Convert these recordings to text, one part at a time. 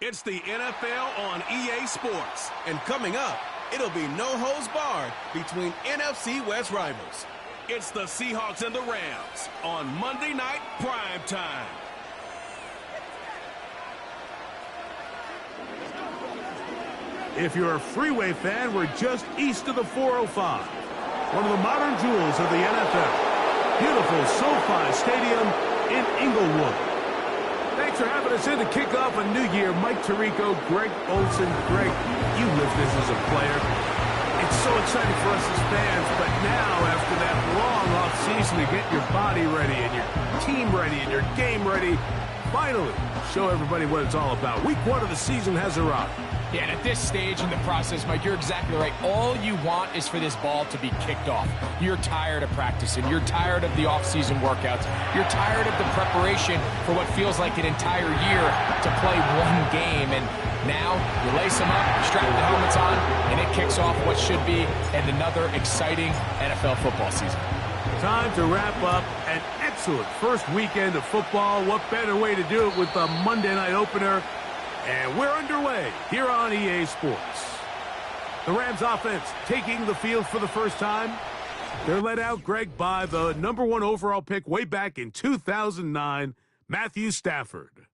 It's the NFL on EA Sports. And coming up, it'll be no holds barred between NFC West rivals. It's the Seahawks and the Rams on Monday Night Prime Time. If you're a freeway fan, we're just east of the 405. One of the modern jewels of the NFL. Beautiful SoFi Stadium in Inglewood. Thanks for having us in to kick off a new year. Mike Tirico, Greg Olson. Greg, you lived this as a player. It's so exciting for us as fans, but now after that long offseason to get your body ready and your team ready and your game ready, finally show everybody what it's all about. Week 1 of the season has arrived. Yeah, and at this stage in the process, Mike, you're exactly right. All you want is for this ball to be kicked off. You're tired of practicing. You're tired of the off-season workouts. You're tired of the preparation for what feels like an entire year to play one game. And now you lace them up, strap the helmets on, and it kicks off what should be another exciting NFL football season. Time to wrap up an excellent first weekend of football. What better way to do it with the Monday night opener? And we're underway here on EA Sports. The Rams offense taking the field for the first time. They're led out, Greg, by the #1 overall pick way back in 2009, Matthew Stafford.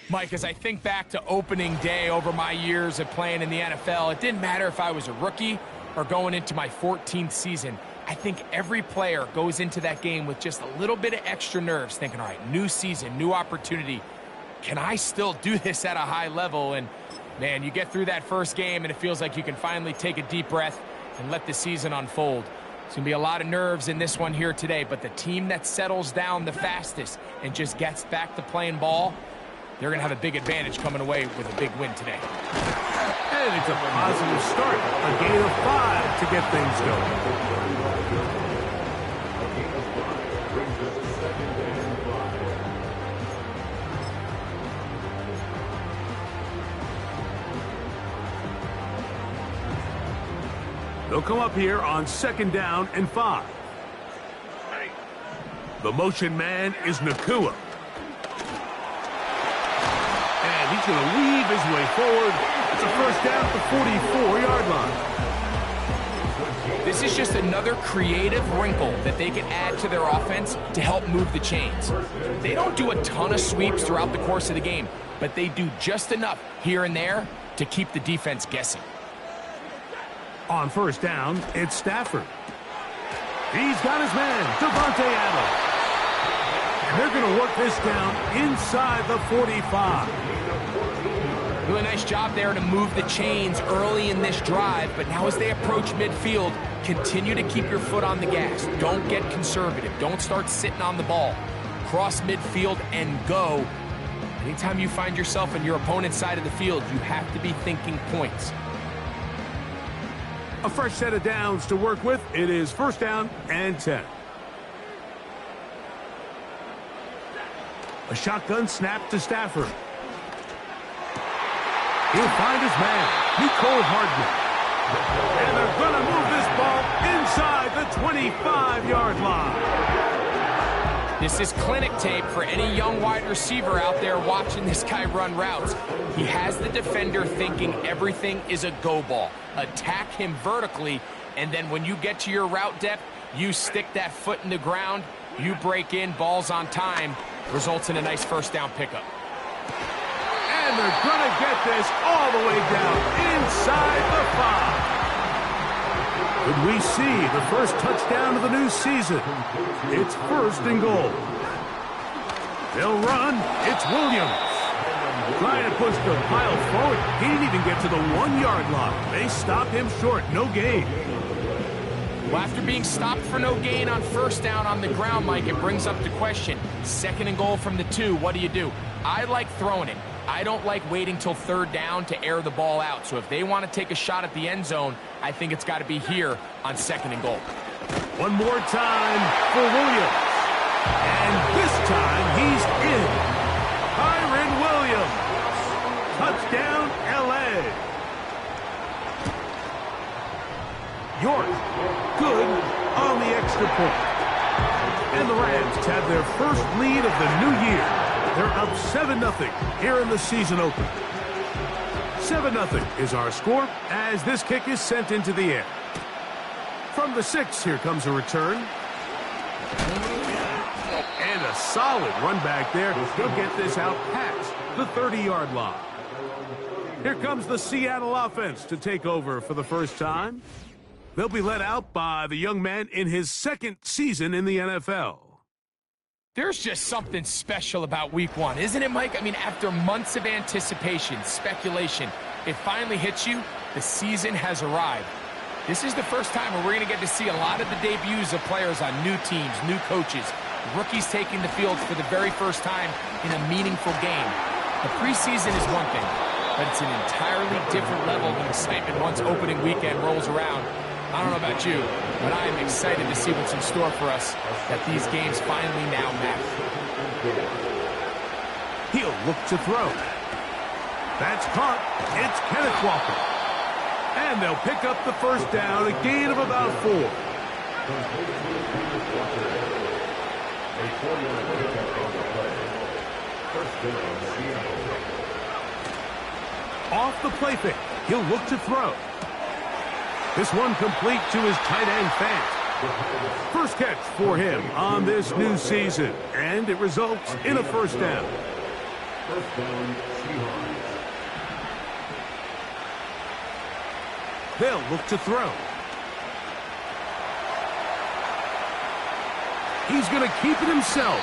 Mike, as I think back to opening day over my years of playing in the NFL, it didn't matter if I was a rookie or going into my 14th season. I think every player goes into that game with just a little bit of extra nerves, thinking, all right, new season, new opportunity. Can I still do this at a high level? And, man, you get through that first game, and it feels like you can finally take a deep breath and let the season unfold. It's going to be a lot of nerves in this one here today, but the team that settles down the fastest and just gets back to playing ball, they're going to have a big advantage coming away with a big win today. And it's a positive start. A gain of 5 to get things going. They'll come up here on 2nd down and 5. The motion man is Nakua. And he's going to weave his way forward. It's a first down at the 44-yard line. This is just another creative wrinkle that they can add to their offense to help move the chains. They don't do a ton of sweeps throughout the course of the game, but they do just enough here and there to keep the defense guessing. On first down, it's Stafford. He's got his man, Devontae Adams. And they're going to work this down inside the 45. Do a nice job there to move the chains early in this drive, but now as they approach midfield, continue to keep your foot on the gas. Don't get conservative. Don't start sitting on the ball. Cross midfield and go. Anytime you find yourself on your opponent's side of the field, you have to be thinking points. A fresh set of downs to work with. It is first down and 10. A shotgun snap to Stafford. He'll find his man, Nicole Hardman. And they're going to move this ball inside the 25-yard line. This is clinic tape for any young wide receiver out there watching this guy run routes. He has the defender thinking everything is a go ball. Attack him vertically, and then when you get to your route depth, you stick that foot in the ground, you break in, balls on time, results in a nice first down pickup. And they're going to get this all the way down inside the 5. Could we see the first touchdown of the new season? It's 1st and goal. They'll run. It's Williams. Trying to push the pile forward. He didn't even get to the 1-yard line. They stop him short. No gain. Well, after being stopped for no gain on first down on the ground, Mike, it brings up the question. 2nd and goal from the 2. What do you do? I like throwing it. I don't like waiting till third down to air the ball out. So if they want to take a shot at the end zone, I think it's got to be here on 2nd and goal. One more time for Williams. And this time he's in. Kyren Williams. Touchdown, L.A. York, good on the extra point. And the Rams have their first lead of the new year. They're up 7-0 here in the season opener. 7-0 is our score as this kick is sent into the air. From the 6, here comes a return. And a solid run back there. He'll get this out past the 30-yard line. Here comes the Seattle offense to take over for the first time. They'll be led out by the young man in his 2nd season in the NFL. There's just something special about week 1, isn't it, Mike? I mean, after months of anticipation, speculation, it finally hits you. The season has arrived. This is the first time where we're going to get to see a lot of the debuts of players on new teams, new coaches, rookies taking the field for the very first time in a meaningful game. The preseason is one thing, but it's an entirely different level of excitement once opening weekend rolls around. I don't know about you, but I am excited to see what's in store for us, that these games finally now matter. He'll look to throw. That's caught. It's Kenneth Walker. And they'll pick up the first down, a gain of about 4. Off the play fake, he'll look to throw. This one complete to his tight end, Fant. First catch for him on this new season, and it results in a first down. First down, Seahawks. They'll look to throw. He's going to keep it himself,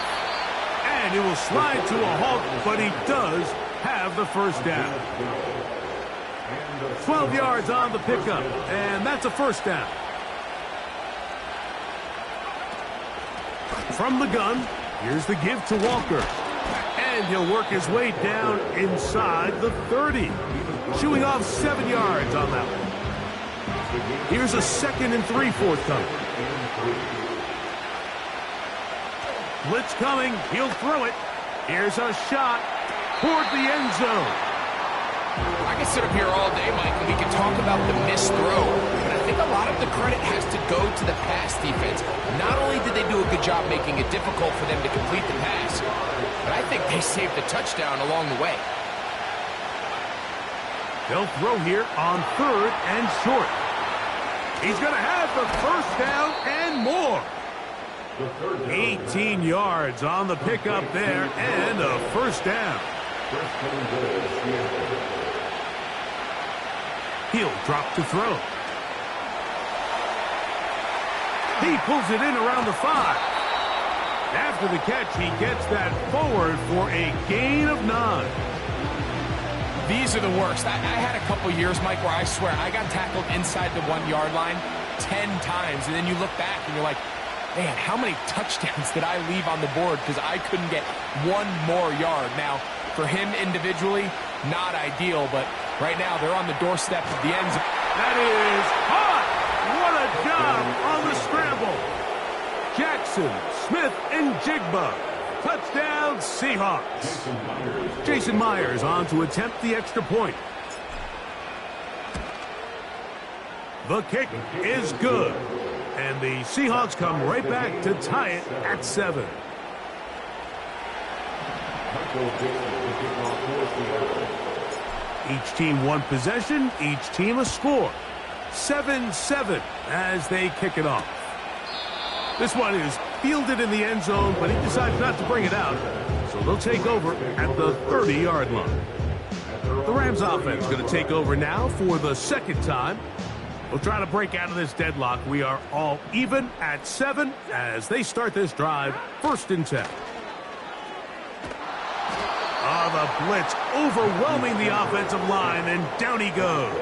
and it will slide to a halt, but he does have the first down. 12 yards on the pickup, and that's a first down. From the gun, here's the give to Walker. And he'll work his way down inside the 30. Shooing off 7 yards on that one. Here's a 2nd and 3 forthcoming. Blitz coming, he'll throw it. Here's a shot toward the end zone. I can sit up here all day, Mike, and we can talk about the missed throw, but I think a lot of the credit has to go to the pass defense. Not only did they do a good job making it difficult for them to complete the pass, but I think they saved the touchdown along the way. They'll throw here on 3rd and short. He's going to have the first down and more. 18 yards on the pickup there, and a first down. He'll drop to throw. He pulls it in around the 5. After the catch, he gets that forward for a gain of 9. These are the worst. I had a couple years, Mike, where I swear I got tackled inside the 1-yard line 10 times, and then you look back and you're like, man, how many touchdowns did I leave on the board because I couldn't get one more yard? Now, for him individually, not ideal, but right now they're on the doorstep of the end zone. That is hot! What a job on the scramble. Jackson, Smith, and Jigba. Touchdown, Seahawks. Jason Myers on to attempt the extra point. The kick is good. And the Seahawks come right back to tie it at 7. Each team one possession, each team a score. 7-7 as they kick it off. This one is fielded in the end zone, but he decides not to bring it out. So they'll take over at the 30-yard line. The Rams offense going to take over now for the 2nd time. We'll try to break out of this deadlock. We are all even at 7 as they start this drive, 1st and 10. The blitz overwhelming the offensive line, and down he goes.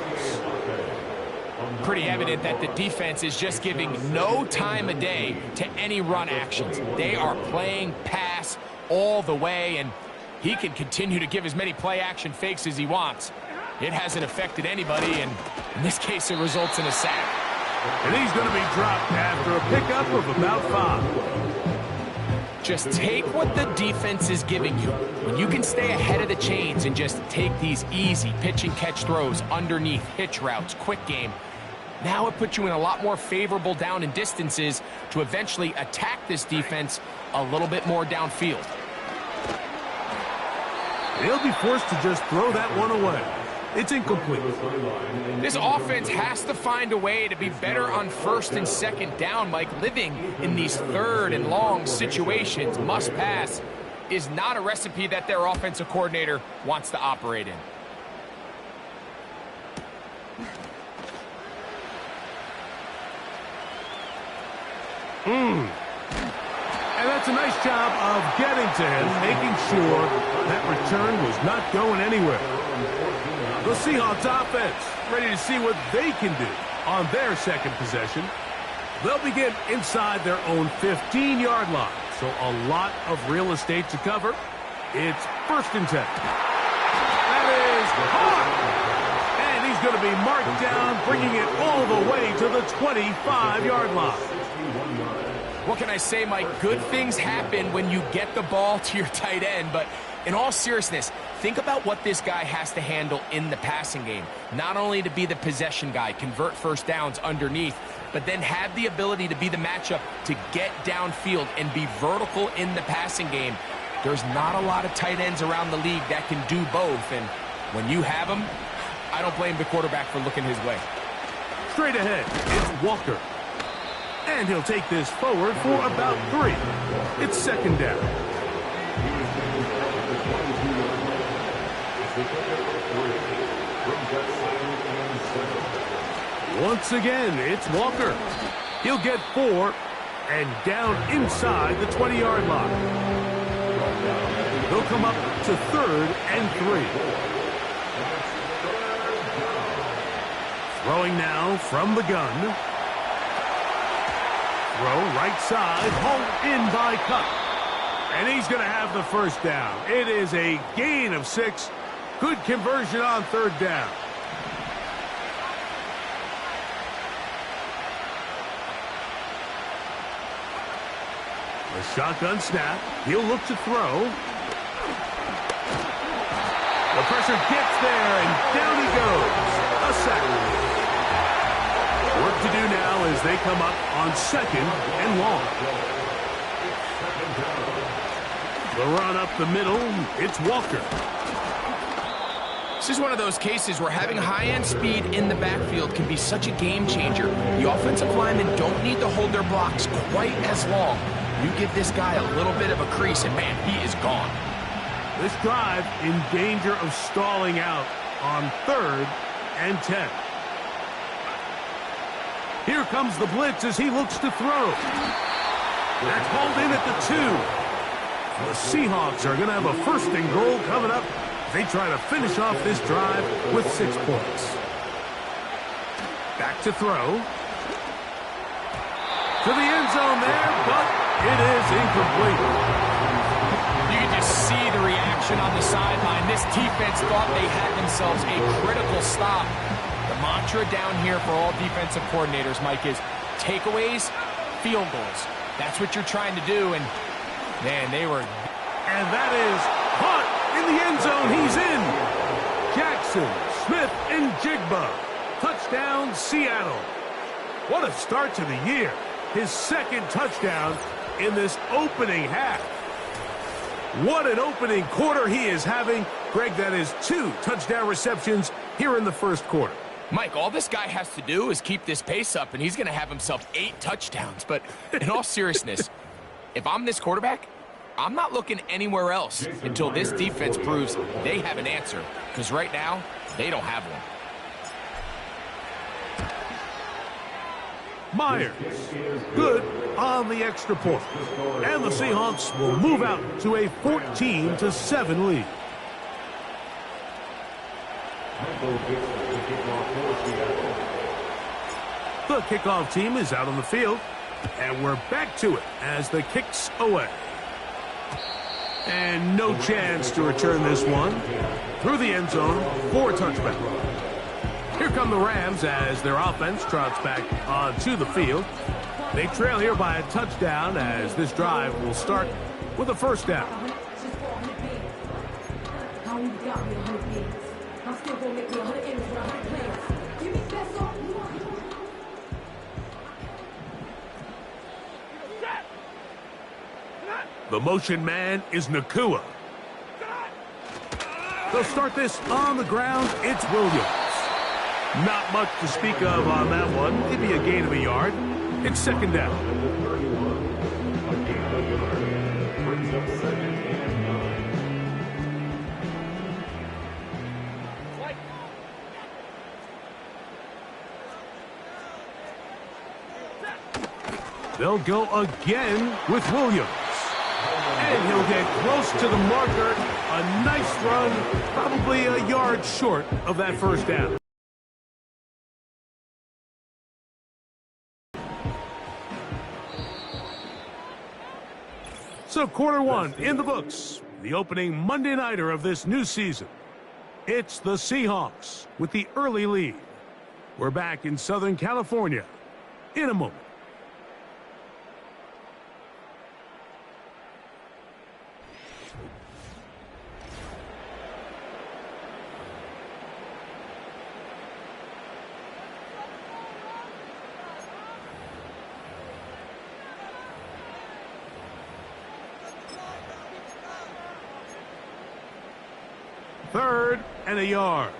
Pretty evident that the defense is just giving no time of day to any run actions. They are playing pass all the way, and he can continue to give as many play-action fakes as he wants. It hasn't affected anybody, and in this case, it results in a sack. And he's going to be dropped after a pickup of about 5. Just take what the defense is giving you. When you can stay ahead of the chains and just take these easy pitch-and-catch throws underneath, hitch routes, quick game, now it puts you in a lot more favorable down and distances to eventually attack this defense a little bit more downfield. He'll be forced to just throw that one away. It's incomplete. This offense has to find a way to be better on first and second down, Mike. Living in these third and long situations, must pass, is not a recipe that their offensive coordinator wants to operate in. And that's a nice job of getting to him, making sure that return was not going anywhere. The Seahawks offense ready to see what they can do on their second possession. They'll begin inside their own 15-yard line, so a lot of real estate to cover. It's 1st and 10. That is hard. And he's going to be marked down, bringing it all the way to the 25-yard line. What can I say, Mike? Good things happen when you get the ball to your tight end, but in all seriousness, think about what this guy has to handle in the passing game. Not only to be the possession guy, convert first downs underneath, but then have the ability to be the matchup to get downfield and be vertical in the passing game. There's not a lot of tight ends around the league that can do both, and when you have them, I don't blame the quarterback for looking his way. Straight ahead, it's Walker. And he'll take this forward for about 3. It's 2nd down. Once again, it's Walker. He'll get 4 and down inside the 20-yard line. They'll come up to 3rd and 3. Throwing now from the gun. Throw right side, hauled in by Cup. And he's going to have the first down. It is a gain of 6. Good conversion on 3rd down. A shotgun snap. He'll look to throw. The pressure gets there, and down he goes. A sack. Work to do now as they come up on 2nd and long. The run up the middle, it's Walker. This is one of those cases where having high-end speed in the backfield can be such a game changer. The offensive linemen don't need to hold their blocks quite as long. You give this guy a little bit of a crease, and man, he is gone. This drive in danger of stalling out on 3rd and 10. Here comes the blitz as he looks to throw. That's hauled in at the 2. The Seahawks are going to have a 1st and goal coming up. They try to finish off this drive with 6 points. Back to throw. To the end zone there, but it is incomplete. You can just see the reaction on the sideline. This defense thought they had themselves a critical stop. The mantra down here for all defensive coordinators, Mike, is takeaways, field goals. That's what you're trying to do, and, man, they were... And that is caught in the end zone. He's in. Jackson, Smith, and Jigba. Touchdown, Seattle. What a start to the year. His 2nd touchdown in this opening half. What an opening quarter he is having. Greg, that is 2 touchdown receptions here in the 1st quarter. Mike, all this guy has to do is keep this pace up, and he's going to have himself 8 touchdowns. But in all seriousness, if I'm this quarterback, I'm not looking anywhere else until this defense proves they have an answer. Because right now, they don't have one. Myers, good on the extra point. And the Seahawks will move out to a 14-7 lead. The kickoff team is out on the field, and we're back to it as the kick's away. And no chance to return this one through the end zone for a touchback. Here come the Rams as their offense trots back onto the field. They trail here by a touchdown as this drive will start with a first down. The motion man is Nakua. They'll start this on the ground. It's Williams. Not much to speak of on that one. Maybe a gain of a yard. It's second down. They'll go again with Williams. And he'll get close to the marker. A nice run, probably a yard short of that first down. So quarter one in the books, the opening Monday nighter of this new season. It's the Seahawks with the early lead. We're back in Southern California in a moment. Third and a yard.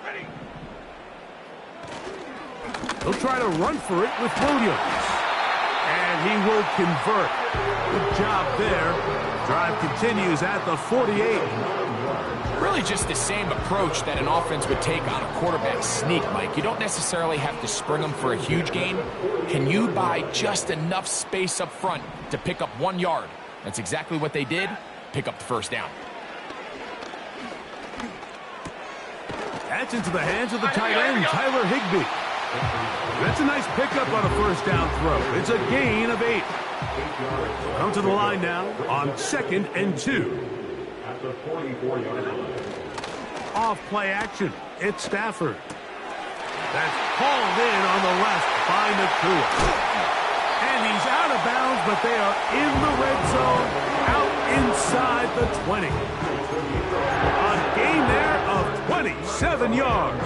Ready. He'll try to run for it with Williams. And he will convert. Good job there. Drive continues at the 48. Really just the same approach that an offense would take on a quarterback sneak, Mike. You don't necessarily have to spring them for a huge gain. Can you buy just enough space up front to pick up 1 yard? That's exactly what they did. Pick up the first down. That's into the hands of the tight end, Tyler Higbee. That's a nice pickup on a first down throw. It's a gain of 8. Come to the line now on 2nd and 2. At the 44-yard line. Off play action. It's Stafford. That's hauled in on the left by Nakua. And he's out of bounds, but they are in the red zone, out inside the 20. A gain there of 27 yards.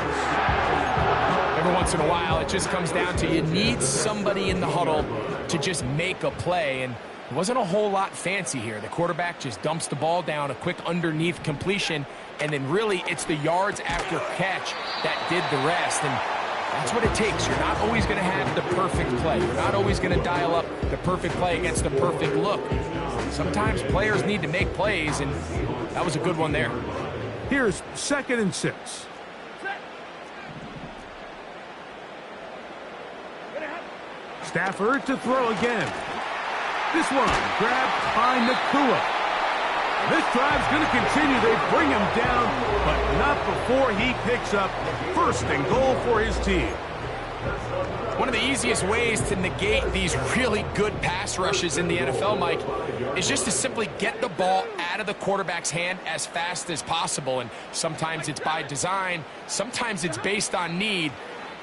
Every once in a while, it just comes down to you need somebody in the huddle to just make a play, and it wasn't a whole lot fancy here. The quarterback just dumps the ball down, a quick underneath completion, and then really it's the yards after catch that did the rest, and that's what it takes. You're not always going to have the perfect play. You're not always going to dial up the perfect play against the perfect look. Sometimes players need to make plays, and that was a good one there. Here's 2nd and 6. Stafford to throw again. This one grabbed by Nakua. This drive's going to continue. They bring him down, but not before he picks up 1st and goal for his team. One of the easiest ways to negate these really good pass rushes in the NFL, Mike, is just to simply get the ball out of the quarterback's hand as fast as possible. And sometimes it's by design, sometimes it's based on need.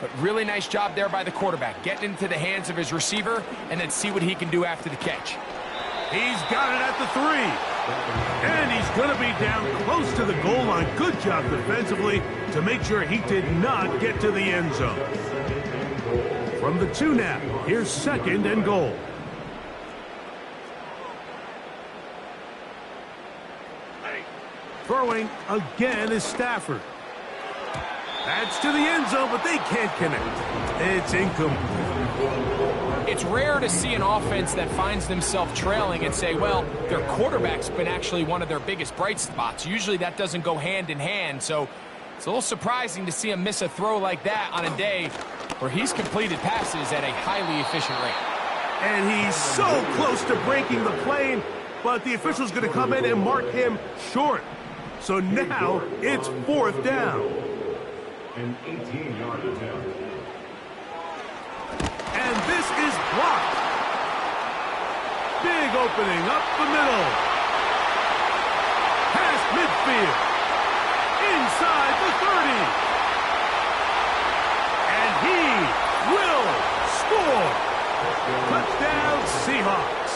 But really nice job there by the quarterback, getting into the hands of his receiver and then see what he can do after the catch. He's got it at the 3. And he's going to be down close to the goal line. Good job defensively to make sure he did not get to the end zone. From the 2 now, here's 2nd and goal. Throwing again is Stafford. That's to the end zone, but they can't connect. It's incomplete. It's rare to see an offense that finds themselves trailing and say, well, their quarterback's been actually one of their biggest bright spots. Usually that doesn't go hand in hand, so it's a little surprising to see him miss a throw like that on a day where he's completed passes at a highly efficient rate. And he's so close to breaking the plane, but the official's going to come in and mark him short. So now it's 4th down. An 18-yard attempt. And this is blocked. Big opening up the middle. Past midfield. Inside the 30. And he will score. Touchdown, Seahawks.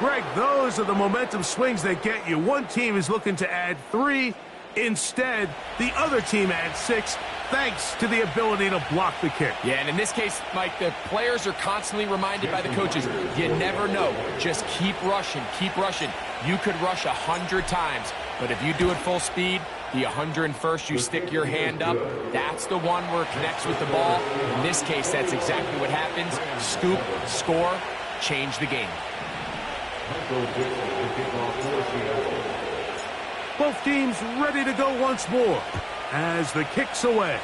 Greg, those are the momentum swings that get you. One team is looking to add 3. Instead, the other team adds 6, thanks to the ability to block the kick. Yeah, and in this case, Mike, the players are constantly reminded by the coaches, you never know. Just keep rushing, keep rushing. You could rush 100 times, but if you do it full speed, the 101st, you stick your hand up. That's the one where it connects with the ball. In this case, that's exactly what happens. Scoop, score, change the game. Both teams ready to go once more as the kick's away.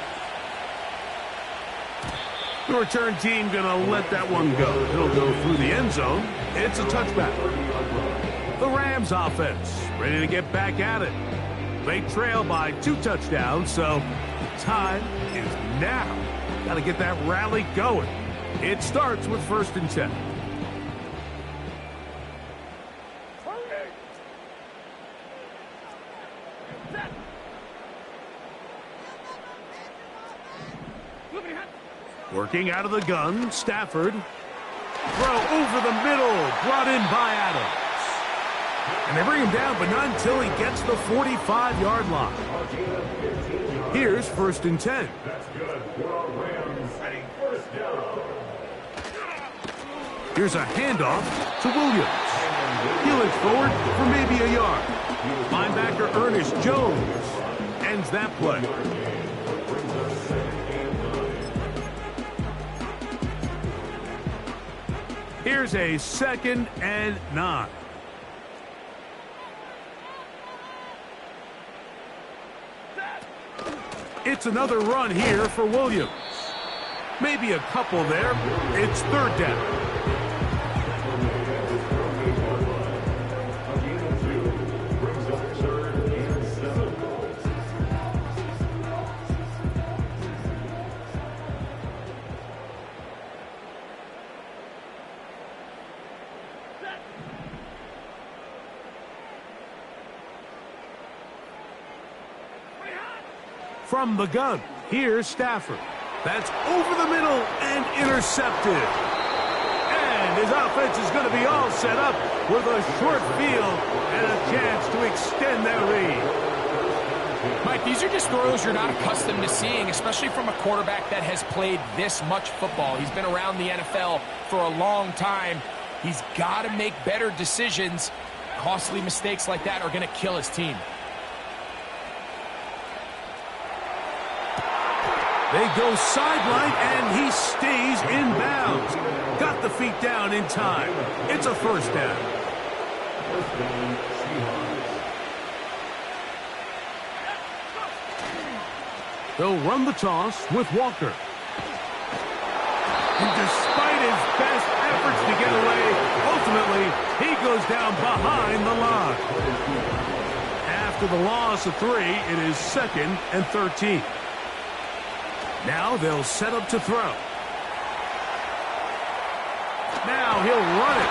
The return team going to let that one go. It'll go through the end zone. It's a touchback. The Rams offense ready to get back at it. They trail by 2 touchdowns, so the time is now. Got to get that rally going. It starts with 1st and 10. Working out of the gun, Stafford. Throw over the middle, brought in by Adams. And they bring him down, but not until he gets the 45-yard line. Here's 1st and 10. That's good. Rams heading 1st down. Here's a handoff to Williams. He looks forward for maybe a yard. Linebacker Ernest Jones ends that play. Here's a 2nd and 9. It's another run here for Williams. Maybe a couple there. It's 3rd down. From the gun, here's Stafford. That's over the middle and intercepted. And his offense is going to be all set up with a short field and a chance to extend their lead. Mike, these are just throws you're not accustomed to seeing, especially from a quarterback that has played this much football. He's been around the NFL for a long time. He's got to make better decisions. Costly mistakes like that are going to kill his team. They go sideline, and he stays in bounds. Got the feet down in time. It's a 1st down. 1st down, Seahawks. They'll run the toss with Walker. And despite his best efforts to get away, ultimately, he goes down behind the line. After the loss of 3, it is 2nd and 13. Now they'll set up to throw. Now he'll run it.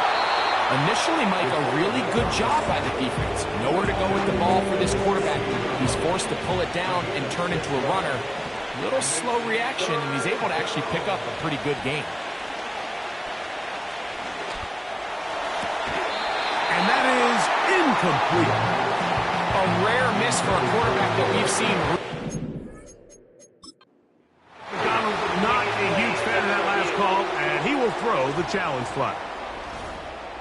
Initially, Mike, a really good job by the defense. Nowhere to go with the ball for this quarterback. He's forced to pull it down and turn into a runner. A little slow reaction, and he's able to actually pick up a pretty good game. And that is incomplete. A rare miss for a quarterback that we've seen. Not a huge fan of that last call, and he will throw the challenge flag.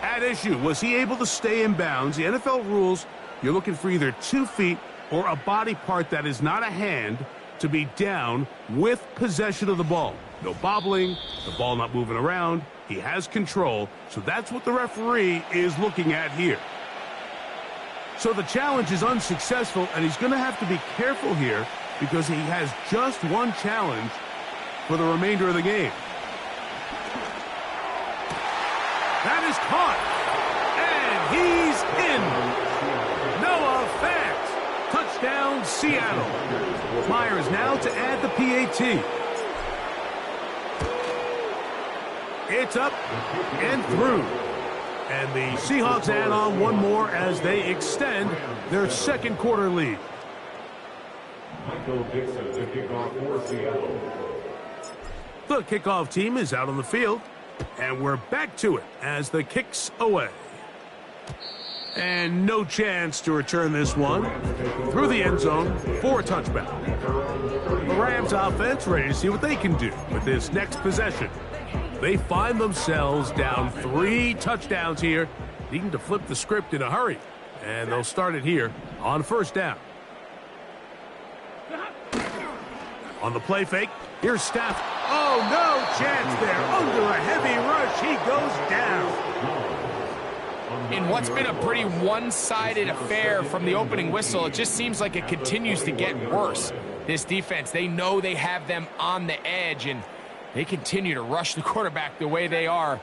At issue, was he able to stay in bounds? The NFL rules, you're looking for either 2 feet or a body part that is not a hand to be down with possession of the ball. No bobbling, the ball not moving around. He has control, so that's what the referee is looking at here. So the challenge is unsuccessful, and he's going to have to be careful here because he has just one challenge for the remainder of the game. That is caught. And he's in. Noah Fant. Touchdown, Seattle. Myers now to add the PAT. It's up and through. And the Seahawks add on one more as they extend their second quarter lead. Michael Dixon, the kickoff for Seattle. The kickoff team is out on the field, and we're back to it as the kick's away. And no chance to return this one through the end zone for a touchback. The Rams offense ready to see what they can do with this next possession. They find themselves down 3 touchdowns here, needing to flip the script in a hurry. And they'll start it here on first down. On the play fake, here's Stafford. Oh, no chance there. Under a heavy rush, he goes down. In what's been a pretty one-sided affair from the opening whistle, it just seems like it continues to get worse. This defense, they know they have them on the edge, and they continue to rush the quarterback the way they are.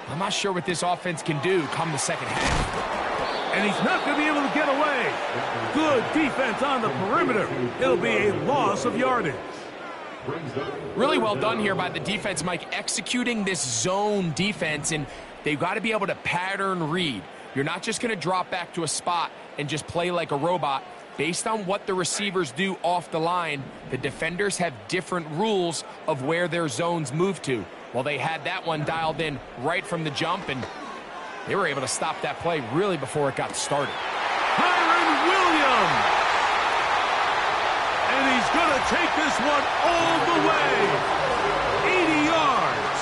I'm not sure what this offense can do come the second half. And he's not going to be able to get away. Good defense on the perimeter. It'll be a loss of yardage. Really well done here by the defense, Mike, executing this zone defense, and they've got to be able to pattern read. You're not just going to drop back to a spot and just play like a robot. Based on what the receivers do off the line, the defenders have different rules of where their zones move to. Well, they had that one dialed in right from the jump, and they were able to stop that play really before it got started. Kyren Williams! And he's going to take this one all the way. 80 yards.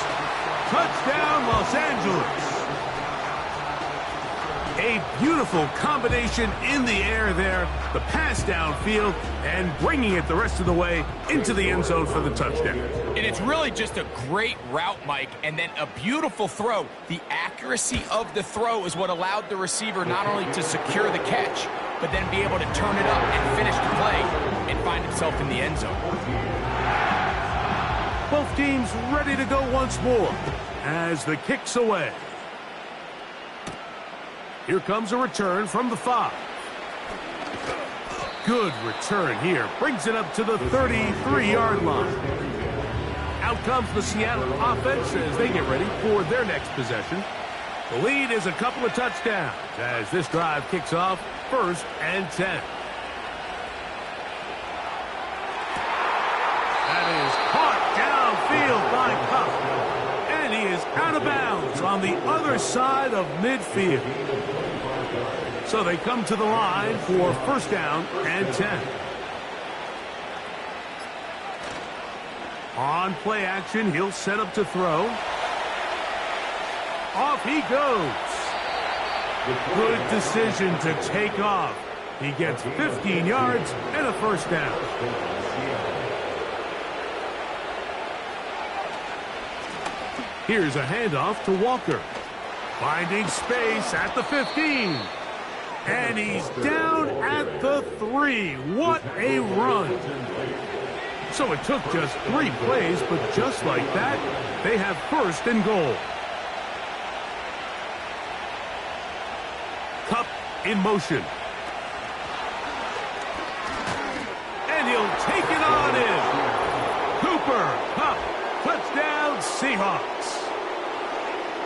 Touchdown, Los Angeles. A beautiful combination in the air there. The pass downfield and bringing it the rest of the way into the end zone for the touchdown. And it's really just a great route, Mike, and then a beautiful throw. The accuracy of the throw is what allowed the receiver not only to secure the catch, but then be able to turn it up and finish the play and find himself in the end zone. Both teams ready to go once more as the kick's away. Here comes a return from the 5. Good return here. Brings it up to the 33-yard line. Out comes the Seattle offense as they get ready for their next possession. The lead is a couple of touchdowns as this drive kicks off 1st and 10. That is caught downfield by Cup. And he is out of bounds on the other side of midfield. So they come to the line for 1st down and 10. On play action, he'll set up to throw. Off he goes. Good decision to take off. He gets 15 yards and a 1st down. Here's a handoff to Walker. Finding space at the 15. And he's down at the 3. What a run. So it took just 3 plays, but just like that, they have 1st and goal. Cup in motion. And he'll take it on in. Cooper Cup, touchdown Seahawks.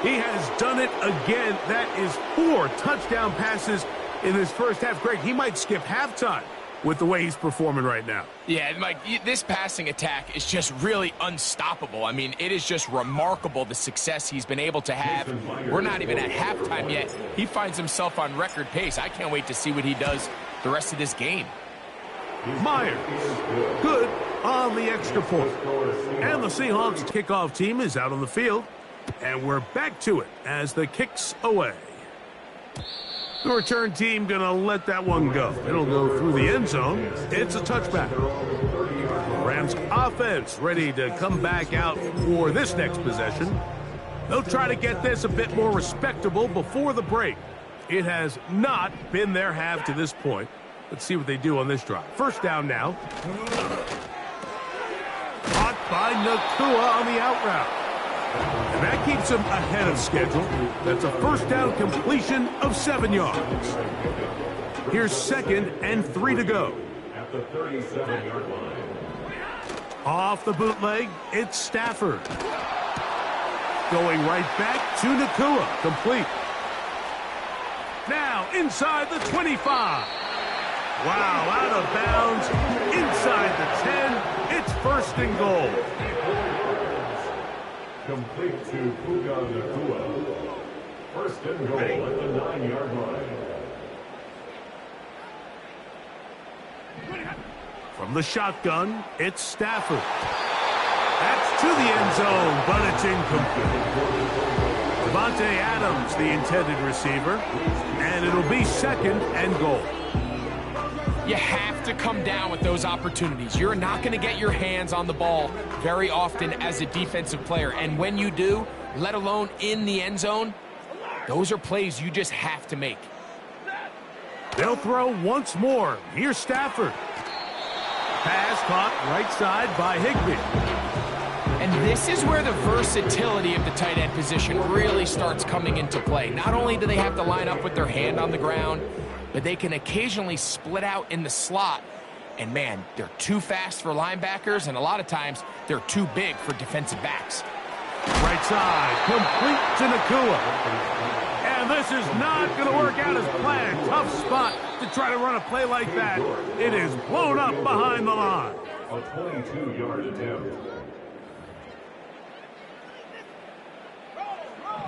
He has done it again. That is 4 touchdown passes in his first half. Greg, he might skip halftime with the way he's performing right now. Yeah, Mike, this passing attack is just really unstoppable. I mean, it is just remarkable the success he's been able to have. We're not even at halftime yet. He finds himself on record pace. I can't wait to see what he does the rest of this game. Myers, good on the extra point. And the Seahawks kickoff team is out on the field. And we're back to it as the kick's away. The return team going to let that one go. It'll go through the end zone. It's a touchback. Rams offense ready to come back out for this next possession. They'll try to get this a bit more respectable before the break. It has not been their half to this point. Let's see what they do on this drive. 1st down now. Caught by Nakua on the out route. And that keeps him ahead of schedule. That's a 1st down completion of 7 yards. Here's 2nd and 3 to go. At the 37-yard line. Off the bootleg, it's Stafford. going right back to Nakua. Complete. Now inside the 25. Wow, out of bounds. Inside the 10. It's first and goal. Complete to Puka Nakua. First and goal at the 9-yard line. From the shotgun, it's Stafford. That's to the end zone, but it's incomplete. Devontae Adams, the intended receiver, and it'll be second and goal. You have to come down with those opportunities. You're not going to get your hands on the ball very often as a defensive player, and when you do, let alone in the end zone, those are plays you just have to make. They'll throw once more. Here's Stafford. Pass caught right side by Higbee. And this is where the versatility of the tight end position really starts coming into play. Not only do they have to line up with their hand on the ground, but they can occasionally split out in the slot. And man, they're too fast for linebackers, and a lot of times they're too big for defensive backs. Right side, complete to Nakua. And this is not going to work out as planned. Tough spot to try to run a play like that. It is blown up behind the line. A 22-yard attempt.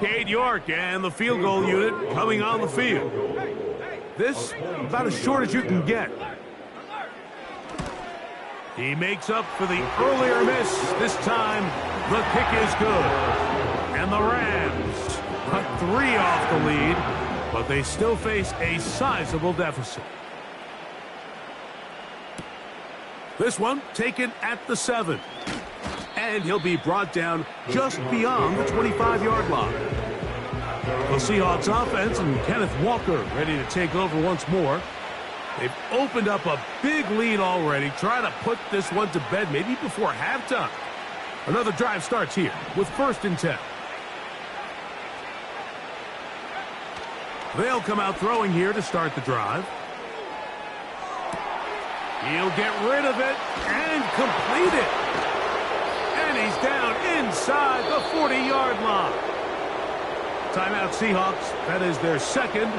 Cade York and the field goal unit coming on the field. This about as short as you can get. He makes up for the earlier miss. This time, the kick is good. And the Rams cut 3 off the lead, but they still face a sizable deficit. This one taken at the 7. And he'll be brought down just beyond the 25-yard line. The Seahawks offense and Kenneth Walker ready to take over once more. They've opened up a big lead already, trying to put this one to bed maybe before halftime. Another drive starts here with 1st and 10. They'll come out throwing here to start the drive. He'll get rid of it and complete it. And he's down inside the 40-yard line. Timeout Seahawks. That is their second.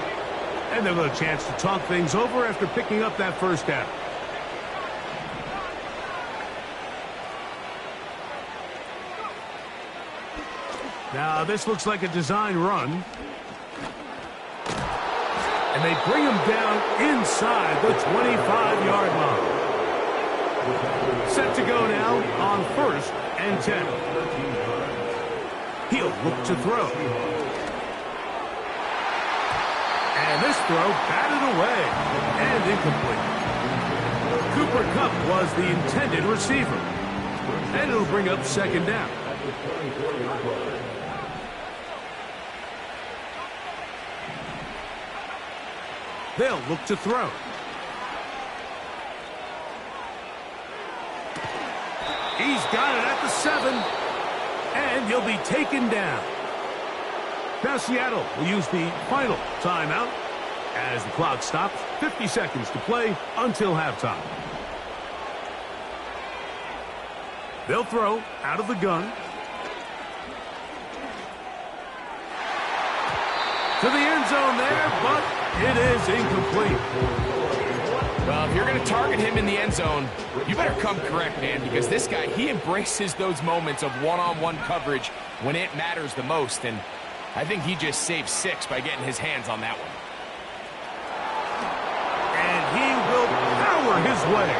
And they'll have a chance to talk things over after picking up that first down. Now this looks like a design run. And they bring him down inside the 25-yard line. Set to go now on 1st and 10. He'll look to throw. And this throw batted away and incomplete. Cooper Kupp was the intended receiver. And it'll bring up 2nd down. They'll look to throw. He's got it at the 7. And he'll be taken down. Now Seattle will use the final timeout as the clock stops. 50 seconds to play until halftime. They'll throw out of the gun. To the end zone there, but it is incomplete. Well, if you're going to target him in the end zone, you better come correct, man, because this guy, he embraces those moments of one-on-one coverage when it matters the most, and I think he just saved 6 by getting his hands on that one. And he will power his way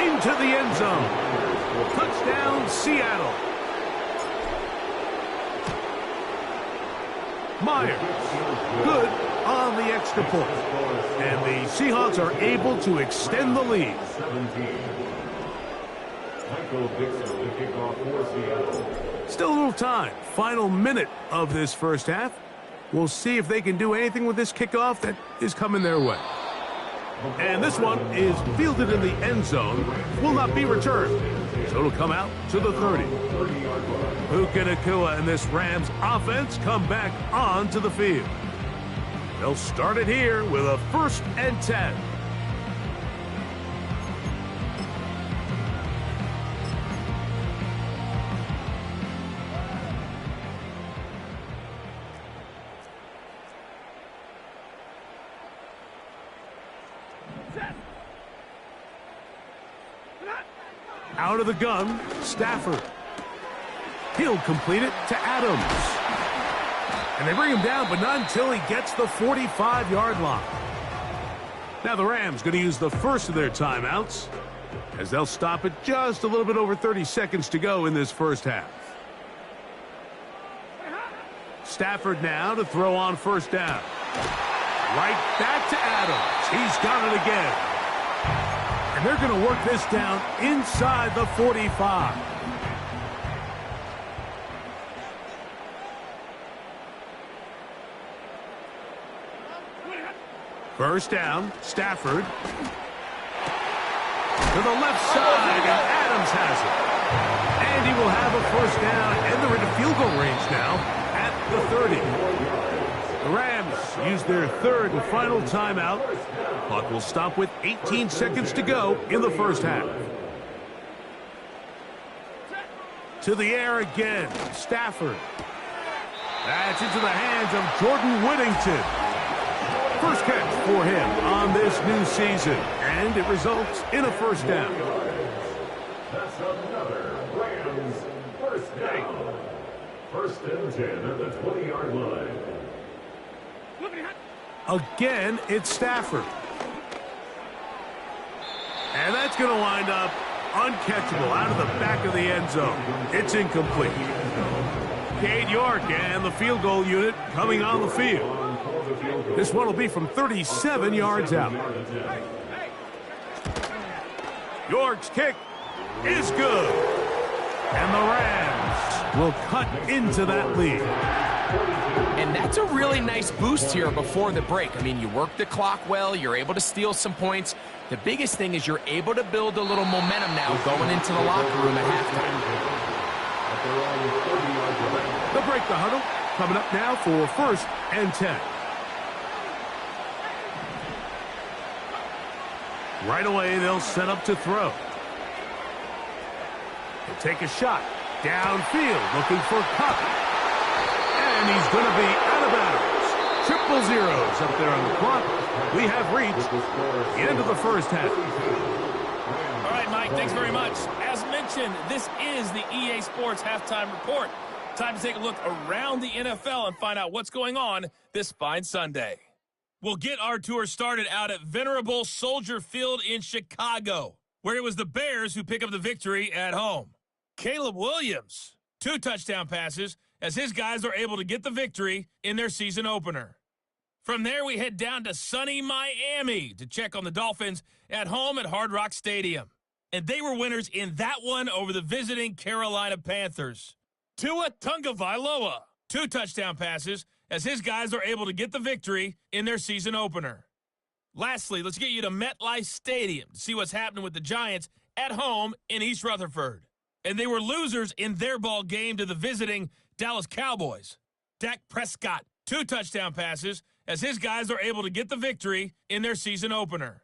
into the end zone. Touchdown, Seattle. Myers, good on the extra point. And the Seahawks are able to extend the lead. 17. Michael Dixon to kick off for Seattle. Still a little time. Final minute of this first half. We'll see if they can do anything with this kickoff that is coming their way. And this one is fielded in the end zone. Will not be returned. So it'll come out to the 30. Puka Nakua and this Rams offense come back onto the field. They'll start it here with a 1st and 10. Out of the gun, Stafford. He'll complete it to Adams. And they bring him down, but not until he gets the 45-yard line. Now the Rams going to use the first of their timeouts, as they'll stop it just a little bit over 30 seconds to go in this first half. Stafford now to throw on first down. Right back to Adams. He's got it again. And they're going to work this down inside the 45. First down, Stafford. To the left side, and Adams has it. And he will have a first down, and they're into field goal range now at the 30. The Rams use their third and final timeout. Clock will stop with 18 seconds to go in the first half. To the air again, Stafford. That's into the hands of Jordan Whittington. First catch for him on this new season, and it results in a first down. That's another Rams first down. First and 10 at the 20-yard line. Again, it's Stafford. And that's going to wind up uncatchable out of the back of the end zone. It's incomplete. Cade York and the field goal unit coming on the field. This one will be from 37 yards out. York's kick is good. And the Rams will cut into that lead. And that's a really nice boost here before the break. I mean, you work the clock well. You're able to steal some points. The biggest thing is you're able to build a little momentum now going into the locker room at halftime. They'll break the huddle. Coming up now for first and 10. Right away, they'll set up to throw. He'll take a shot. Downfield, looking for Cup. And he's going to be out of bounds. Triple zeros up there on the clock. We have reached the end of the first half. All right, Mike, thanks very much. As mentioned, this is the EA Sports Halftime Report. Time to take a look around the NFL and find out what's going on this fine Sunday. We'll get our tour started out at venerable Soldier Field in Chicago, where it was the Bears who pick up the victory at home. Caleb Williams, 2 touchdown passes, as his guys are able to get the victory in their season opener. From there, we head down to sunny Miami to check on the Dolphins at home at Hard Rock Stadium. And they were winners in that one over the visiting Carolina Panthers. Tua Tagovailoa, 2 touchdown passes, as his guys are able to get the victory in their season opener. Lastly, let's get you to MetLife Stadium to see what's happening with the Giants at home in East Rutherford. And they were losers in their ball game to the visiting Dallas Cowboys. Dak Prescott, 2 touchdown passes, as his guys are able to get the victory in their season opener.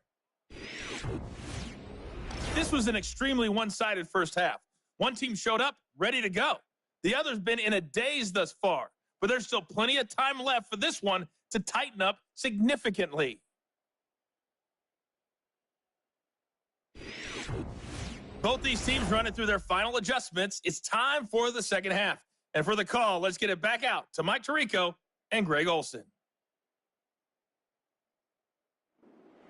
This was an extremely one-sided first half. One team showed up, ready to go. The other's been in a daze thus far, but there's still plenty of time left for this one to tighten up significantly. Both these teams running through their final adjustments. It's time for the second half. And for the call, let's get it back out to Mike Tirico and Greg Olson.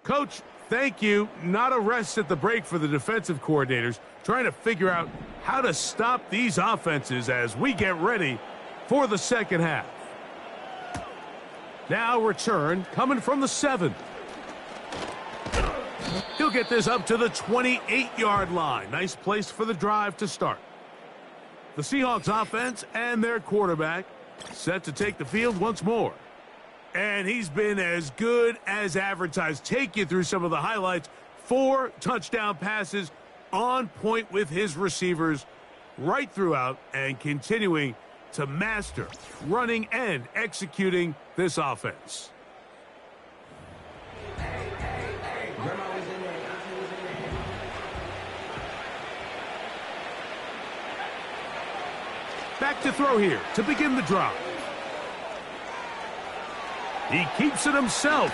Coach, thank you. Not a rest at the break for the defensive coordinators, trying to figure out how to stop these offenses as we get ready for the second half. Now return coming from the 7. He'll get this up to the 28-yard line. Nice place for the drive to start. The Seahawks offense and their quarterback set to take the field once more. And he's been as good as advertised. Take you through some of the highlights. 4 touchdown passes on point with his receivers right throughout and continuing to master running and executing this offense. Back to throw here to begin the drive. He keeps it himself.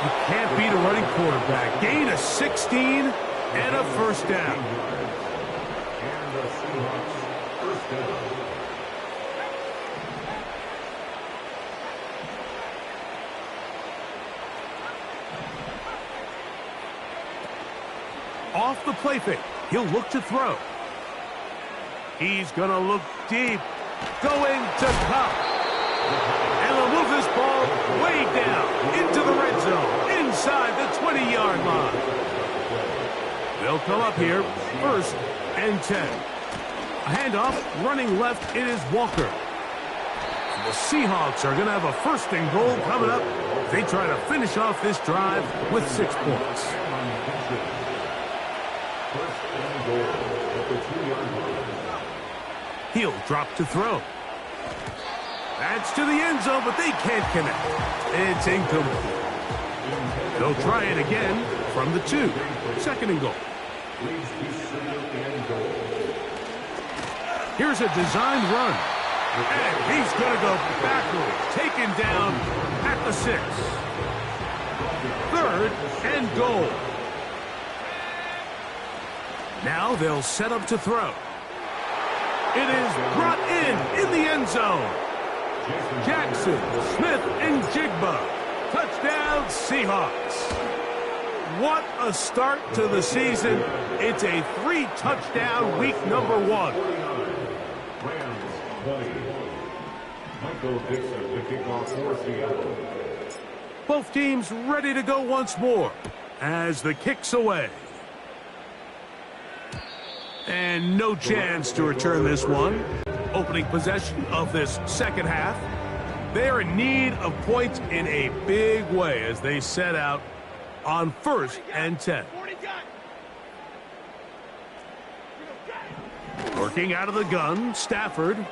You can't beat a running quarterback. Gain of 16 and a first down. And the Seahawks first down. Off the play fake. He'll look to throw. He's going to look deep. Going to Cup. And they'll move this ball way down into the red zone, inside the 20-yard line. They'll come up here, 1st and 10. A handoff, running left, it is Walker. And the Seahawks are going to have a 1st and goal coming up. They try to finish off this drive with 6 points. He'll drop to throw. That's to the end zone, but they can't connect. It's incomplete. They'll try it again from the 2. 2nd and goal. Here's a designed run. And he's going to go backwards. Taken down at the 6. 3rd and goal. Now they'll set up to throw. It is brought in the end zone. Jackson, Smith, and Jigba. Touchdown, Seahawks. What a start to the season. It's a 3-touchdown week number 1. Rams 20. Michael Dixon to kick off for Seattle. Both teams ready to go once more as the kick's away. And no chance to return this one. Opening possession of this second half. They're in need of points in a big way as they set out on 1st and 10. Working out of the gun, Stafford. And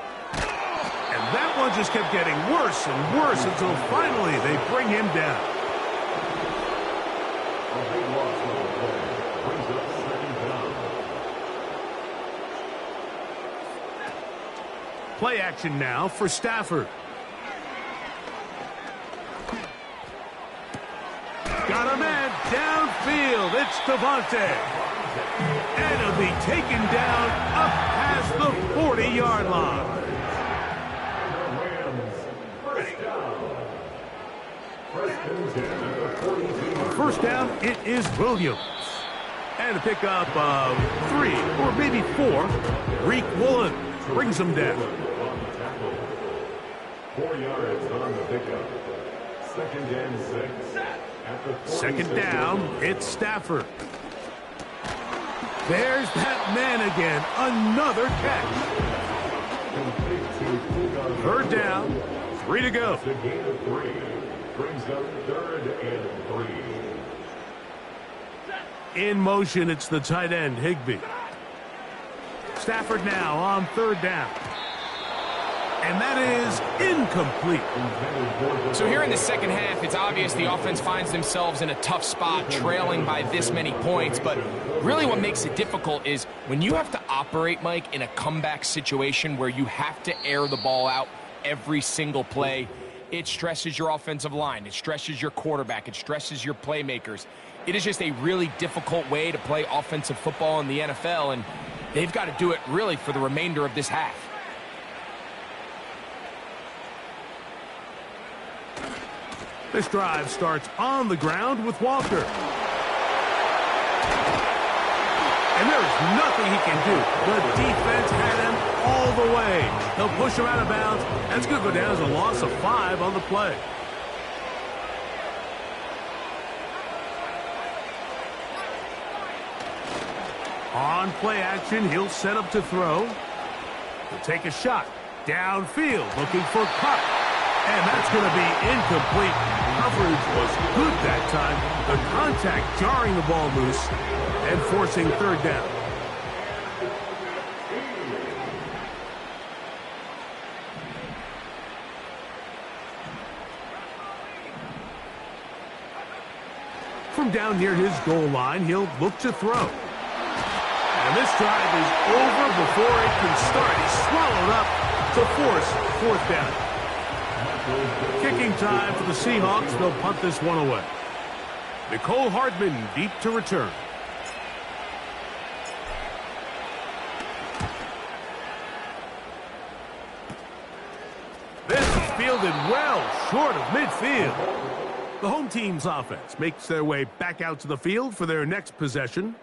that one just kept getting worse and worse until finally they bring him down. A big loss on the play. Brings up 2nd down. Play action now for Stafford. Got a man downfield. It's Devontae. And he'll be taken down up past the 40-yard line. Rams first down. 1st and 10 at the 42. First down, it is Williams. And to pick up 3 or maybe 4, Reek Woolen brings him down. 4 yards on the pickup. 2nd and 6. At the 2nd down, it's Stafford. There's that man again. Another catch. 3rd down, 3 to go. The gain of 3 brings up 3rd and 3. In motion, it's the tight end, Higbee. Stafford now on 3rd down. And that is incomplete. So here in the second half, it's obvious the offense finds themselves in a tough spot, trailing by this many points. But really what makes it difficult is when you have to operate, Mike, in a comeback situation where you have to air the ball out every single play, it stresses your offensive line. It stresses your quarterback. It stresses your playmakers. It is just a really difficult way to play offensive football in the NFL, and they've got to do it really for the remainder of this half. This drive starts on the ground with Walker. And there's nothing he can do. The defense had him all the way. They'll push him out of bounds. That's going to go down as a loss of 5 on the play. On play action, he'll set up to throw. He'll take a shot. Downfield, looking for Cup. And that's going to be incomplete. Coverage was good that time. The contact jarring the ball loose and forcing 3rd down. From down near his goal line, he'll look to throw. And this drive is over before it can start. He's swallowed up to force 4th down. Kicking time for the Seahawks. They'll punt this one away. Nicole Hardman deep to return. This is fielded well short of midfield. The home team's offense makes their way back out to the field for their next possession.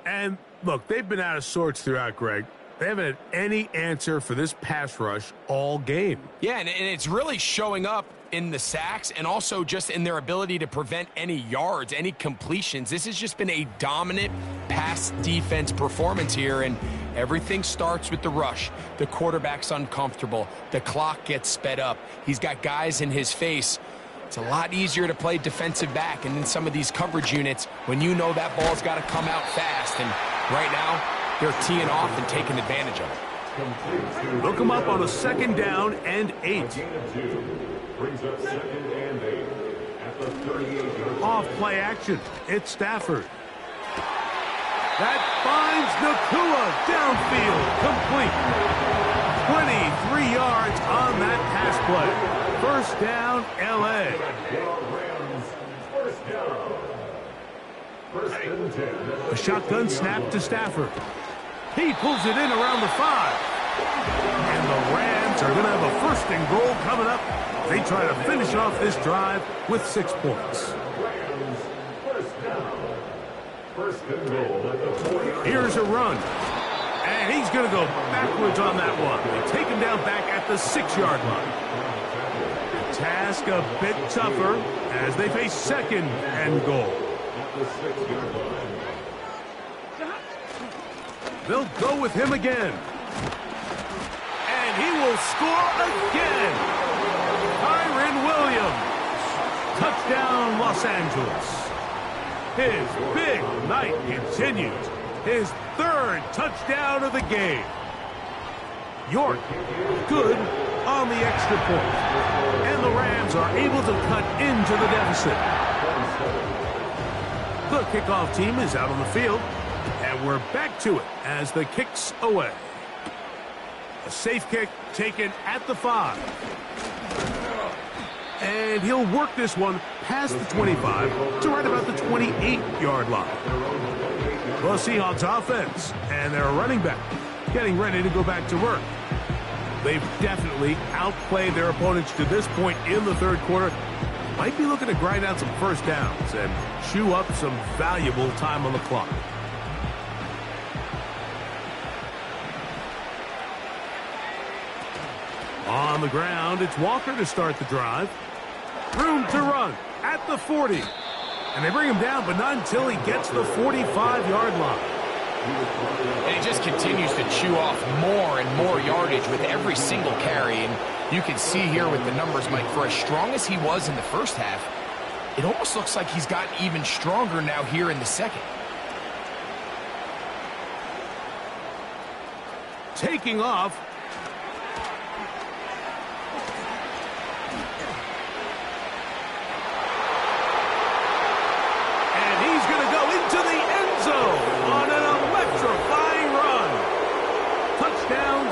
And look, they've been out of sorts throughout, Greg. They haven't had any answer for this pass rush all game. Yeah, and it's really showing up in the sacks and also just in their ability to prevent any yards, any completions. This has just been a dominant pass defense performance here, and everything starts with the rush. The quarterback's uncomfortable. The clock gets sped up. He's got guys in his face. It's a lot easier to play defensive back and in some of these coverage units when you know that ball's got to come out fast. And right now, they're teeing off and taking advantage of it. Look them up on a 2nd down and 8. Brings up 2nd and 8 at the 38-yard. Off play action. It's Stafford. That finds Nakua downfield. Complete. 23 yards on that pass play. 1st down, L.A. Rams, 1st down. 1st and 10. A shotgun snap to Stafford. He pulls it in around the 5. And the Rams are going to have a 1st and goal coming up. They try to finish off this drive with 6 points. Rams, 1st down. 1st and goal at the 40. Here's a run. And he's going to go backwards on that one. They take him down back at the 6-yard line. The task a bit tougher as they face 2nd and goal. At the 6-yard line. They'll go with him again. And he will score again. Kyren Williams. Touchdown, Los Angeles. His big night continues. His 3rd touchdown of the game. York, good on the extra point. And the Rams are able to cut into the deficit. The kickoff team is out on the field. And we're back to it as the kick's away. A safe kick taken at the 5. And he'll work this one past the 25 to right about the 28-yard line. The Seahawks offense and their running back getting ready to go back to work. They've definitely outplayed their opponents to this point in the 3rd quarter. Might be looking to grind out some 1st downs and chew up some valuable time on the clock. On the ground, it's Walker to start the drive. Room to run at the 40. And they bring him down, but not until he gets the 45-yard line. And he just continues to chew off more and more yardage with every single carry. And you can see here with the numbers, Mike, for as strong as he was in the 1st half, it almost looks like he's gotten even stronger now here in the 2nd. Taking off.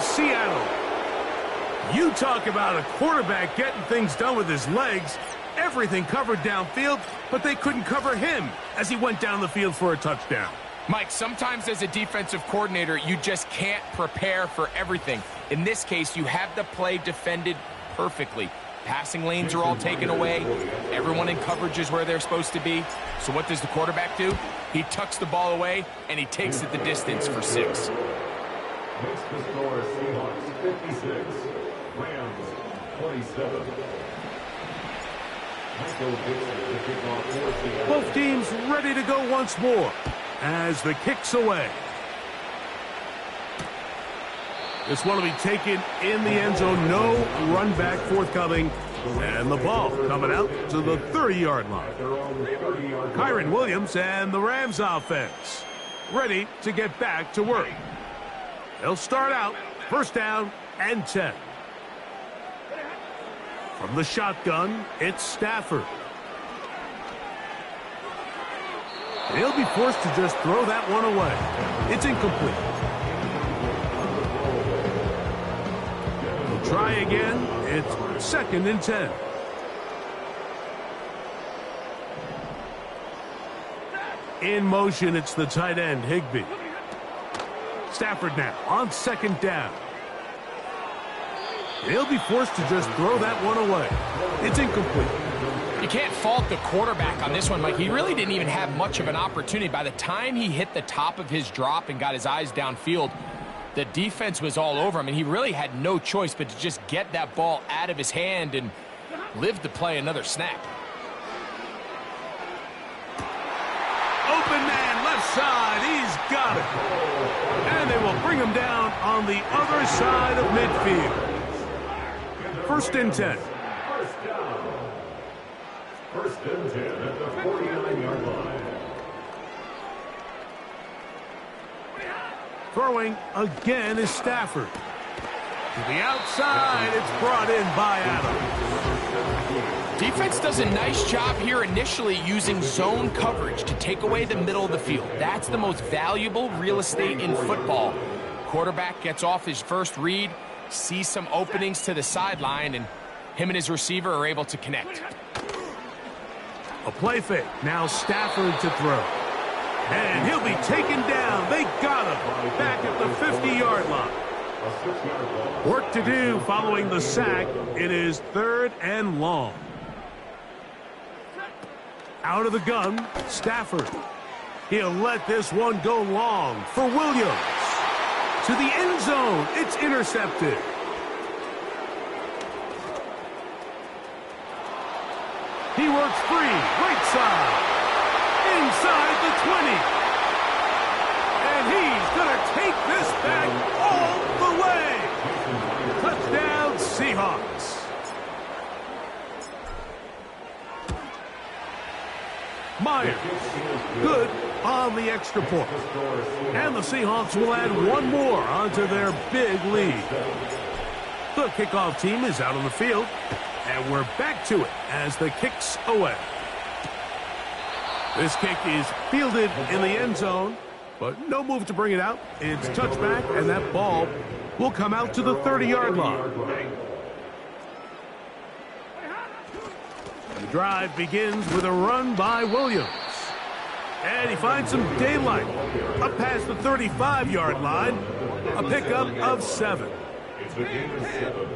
Seattle. You talk about a quarterback getting things done with his legs. Everything covered downfield, but they couldn't cover him as he went down the field for a touchdown. Mike, sometimes as a defensive coordinator, you just can't prepare for everything. In this case, you have the play defended perfectly. Passing lanes are all taken away. Everyone in coverage is where they're supposed to be. So what does the quarterback do? He tucks the ball away, and he takes it the distance for 6. Makes the score Seahawks 56, Rams 27. Both teams ready to go once more as the kick's away. This one will be taken in the end zone. No run back forthcoming. And the ball coming out to the 30-yard line. Kyren Williams and the Rams offense ready to get back to work. They'll start out 1st down and 10. From the shotgun, it's Stafford. He'll be forced to just throw that one away. It's incomplete. He'll try again. It's 2nd and 10. In motion, it's the tight end, Higbee. Stafford now on second down. He'll be forced to just throw that one away. It's incomplete. You can't fault the quarterback on this one, Mike. He really didn't even have much of an opportunity. By the time he hit the top of his drop and got his eyes downfield, the defense was all over him, and he really had no choice but to just get that ball out of his hand and live to play another snap. Open man, left side. He's got it. And they will bring him down on the other side of midfield. First and 10. First down. First and 10 at the 49-yard line. Throwing again is Stafford. To the outside, it's brought in by Adams. Defense does a nice job here initially using zone coverage to take away the middle of the field. That's the most valuable real estate in football. Quarterback gets off his first read, sees some openings to the sideline, and him and his receiver are able to connect. A play fake. Now Stafford to throw. And he'll be taken down. They got him back at the 50-yard line. Work to do following the sack. It is 3rd and long. Out of the gun, Stafford. He'll let this one go long for Williams. To the end zone. It's intercepted. He works free. Right side. Inside the 20. And he's going to take this back all the way. Touchdown, Seahawks. Myers, good on the extra point. And the Seahawks will add one more onto their big lead. The kickoff team is out on the field, and we're back to it as the kick's away. This kick is fielded in the end zone, but no move to bring it out. It's touchback, and that ball will come out to the 30-yard line. The drive begins with a run by Williams. And he finds some daylight up past the 35-yard line. A pickup of 7. It's a gain of 7.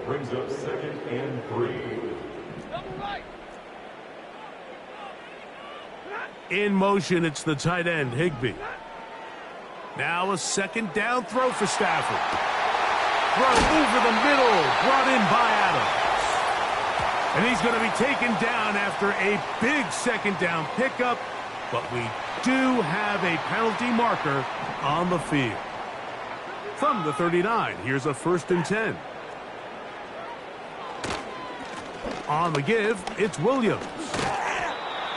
Brings up 2nd and 3. In motion, it's the tight end, Higbee. Now a second down throw for Stafford. Throw over the middle, brought in by Adams. And he's going to be taken down after a big second down pickup, but we do have a penalty marker on the field. From the 39, here's a 1st and 10. On the give, it's Williams.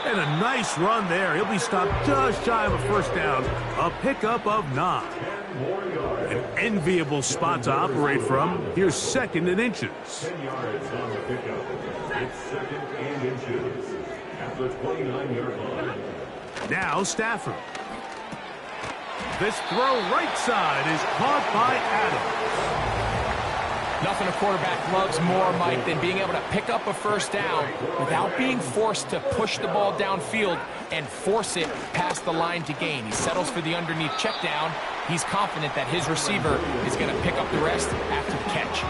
And a nice run there. He'll be stopped just shy of a 1st down. A pickup of 9. An enviable spot to operate from. Here's 2nd and inches. 10 yards on the pickup. It's 2nd and inches at the 29-yard line. Now Stafford. This throw right side is caught by Adams. Nothing a quarterback loves more, Mike, than being able to pick up a 1st down without being forced to push the ball downfield and force it past the line to gain. He settles for the underneath check down. He's confident that his receiver is going to pick up the rest after the catch.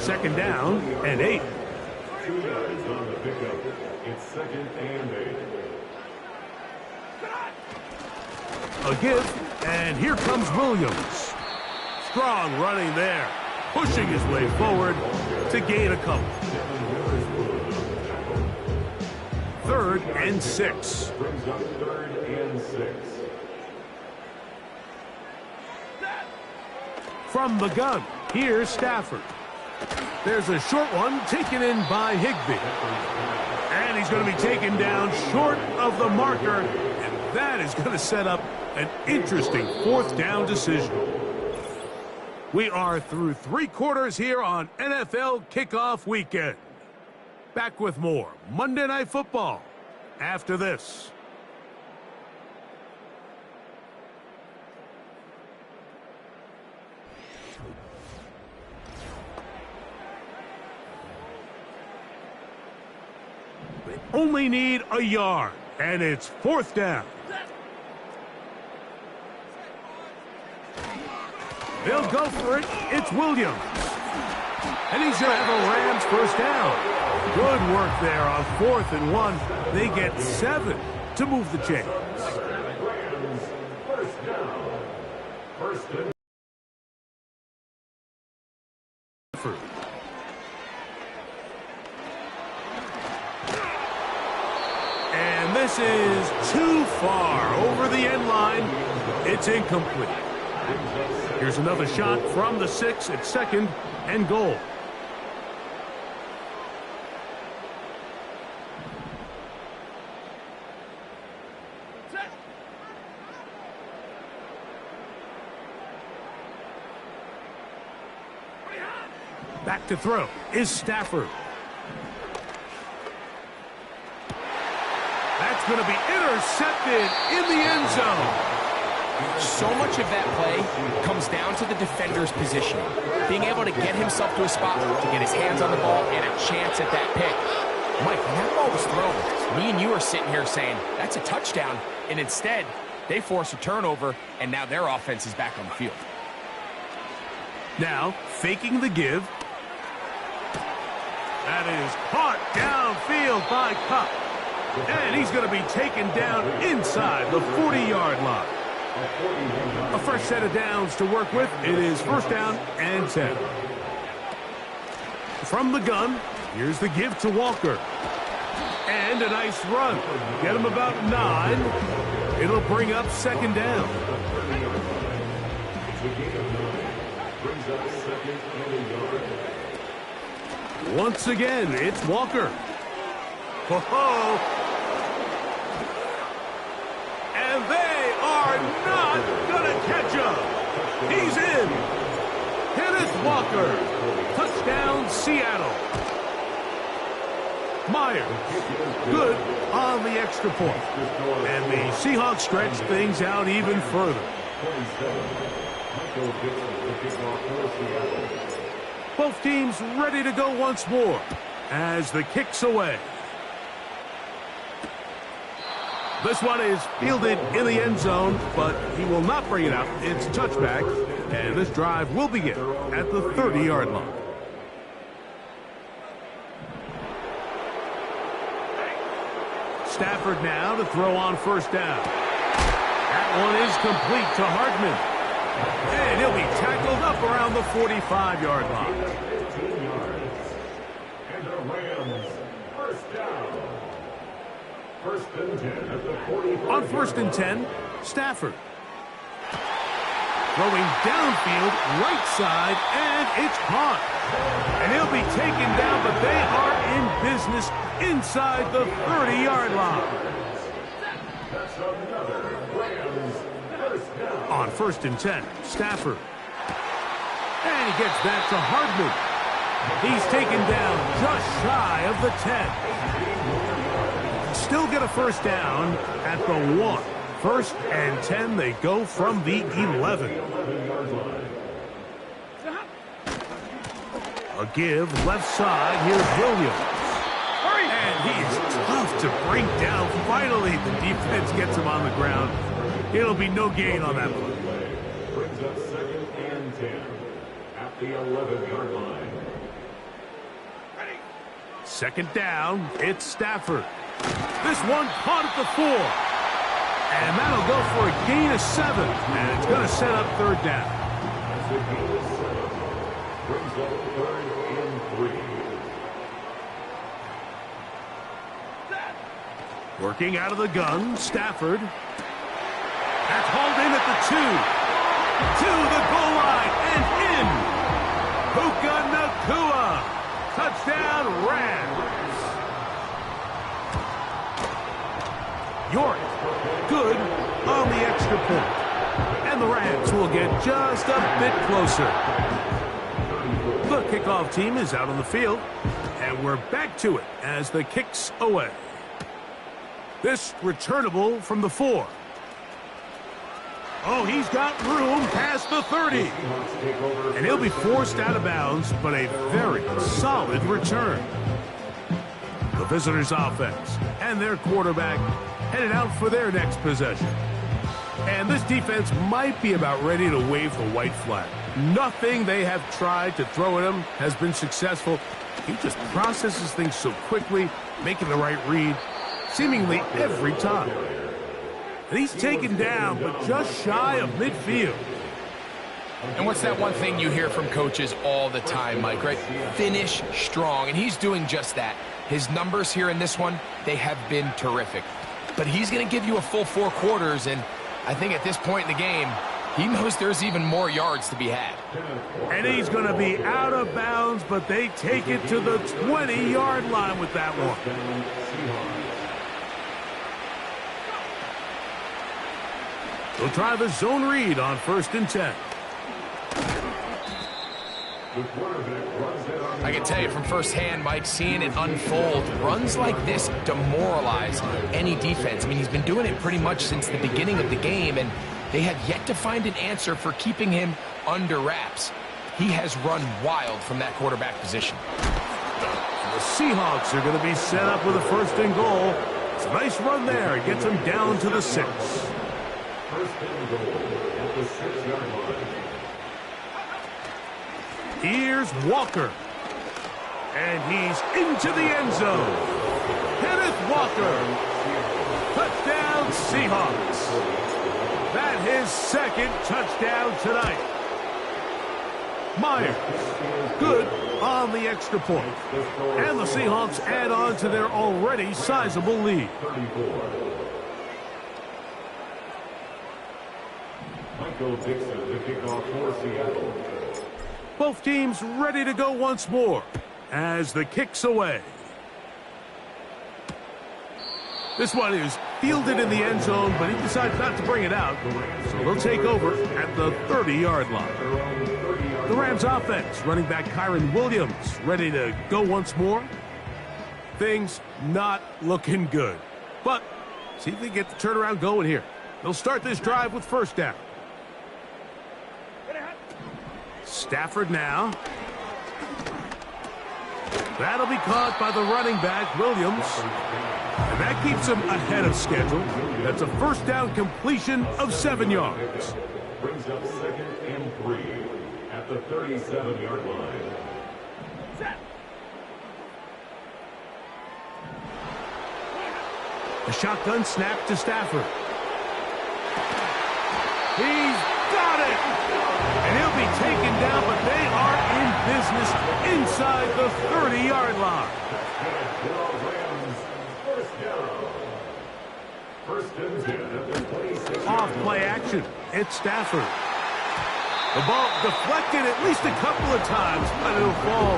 2nd down and 8. 2 yards on the pickup. It's 2nd and 8. A give, and here comes Williams. Strong running there. Pushing his way forward to gain a couple. 3rd and 6. Brings up 3rd and 6. From the gun, here's Stafford. There's a short one taken in by Higbee. And he's going to be taken down short of the marker, and that is going to set up an interesting 4th down decision. We are through 3 quarters here on NFL Kickoff Weekend. Back with more Monday Night Football after this. They only need a yard, and it's 4th down. They'll go for it. It's Williams. And he's going to have a Rams first down. Good work there on 4th and 1. They get 7 to move the chains. Rams, first down. First and And this is too far over the end line. It's incomplete. Here's another shot from the 6 at 2nd and goal. Back to throw is Stafford. That's going to be intercepted in the end zone. So much of that play comes down to the defender's positioning. Being able to get himself to a spot to get his hands on the ball and a chance at that pick. Mike, when that ball was thrown, me and you are sitting here saying, that's a touchdown. And instead, they force a turnover, and now their offense is back on the field. Now, faking the give. That is caught downfield by Cup. And he's going to be taken down inside the 40-yard line. A fresh set of downs to work with. It is first down and 10. From the gun, here's the give to Walker. And a nice run. Get him about 9. It'll bring up second down. Once again, it's Walker. Ho-ho! And they are not going to catch him. He's in. Kenneth Walker. Touchdown, Seattle. Myers. Good on the extra point. And the Seahawks stretch things out even further. Both teams ready to go once more as the kick's away. This one is fielded in the end zone, but he will not bring it out. It's a touchback, and this drive will begin at the 30-yard line. Stafford now to throw on first down. That one is complete to Hardman. And he'll be tackled up around the 45-yard line. 15 yards. And the Rams, first down. First and 10 at the 45. On first and 10, Stafford. Throwing downfield, right side, and it's caught. And he'll be taken down, but they are in business inside the 30-yard line. That's another Rams first down. On first and 10, Stafford. And he gets that to Hardman. He's taken down just shy of the 10. Still get a first down at the 1. First and 10, they go from the 11. A give left side. Here's Williams. And he's tough to bring down. Finally, the defense gets him on the ground. It'll be no gain on that play. Brings up second and 10 at the 11-yard line. Second down, it's Stafford. This one caught at the 4. And that'll go for a gain of 7. And it's going to set up third down. That's a gain of 7. Brings up third and 3. Working out of the gun, Stafford. That's hauled in at the 2. To the goal line and in. Puka Nacua. Touchdown, Rams. York. Good on the extra point. And the Rams will get just a bit closer. The kickoff team is out on the field. And we're back to it as the kick's away. This returnable from the 4. Oh, he's got room past the 30. And he'll be forced out of bounds, but a very solid return. The visitors' offense and their quarterback headed out for their next possession. And this defense might be about ready to wave the white flag. Nothing they have tried to throw at him has been successful. He just processes things so quickly, making the right read, seemingly every time. And he's taken down, but just shy of midfield. And what's that one thing you hear from coaches all the time, Mike, right? Finish strong, and he's doing just that. His numbers here in this one, they have been terrific. But he's going to give you a full 4 quarters, and I think at this point in the game, he knows there's even more yards to be had. And he's going to be out of bounds, but they take it to the 20-yard line with that one. They'll try the zone read on 1st and 10. I can tell you from firsthand, Mike, seeing it unfold, runs like this demoralize any defense. I mean, he's been doing it pretty much since the beginning of the game, and they have yet to find an answer for keeping him under wraps. He has run wild from that quarterback position. The Seahawks are going to be set up with a 1st and goal. It's a nice run there. It gets them down to the 6. 1st and goal at the 6-yard line. Here's Walker. And he's into the end zone. Kenneth Walker. Touchdown, Seahawks. That his 2nd touchdown tonight. Myers, good on the extra point. And the Seahawks add on to their already sizable lead. 34. Michael Dixon to kick off for Seattle. Both teams ready to go once more as the kick's away. This one is fielded in the end zone, but he decides not to bring it out. So they'll take over at the 30-yard line. The Rams offense, running back Kyron Williams, ready to go once more. Things not looking good. But see if they get the turnaround going here. They'll start this drive with 1st down. Stafford now. That'll be caught by the running back, Williams. And that keeps him ahead of schedule. That's a 1st down completion of 7 yards. Brings up 2nd and 3 at the 37-yard line. A shotgun snap to Stafford. He's got it! And he'll be taken down, but they are in business inside the 30-yard line. Off play action. It's Stafford. The ball deflected at least a couple of times, but it'll fall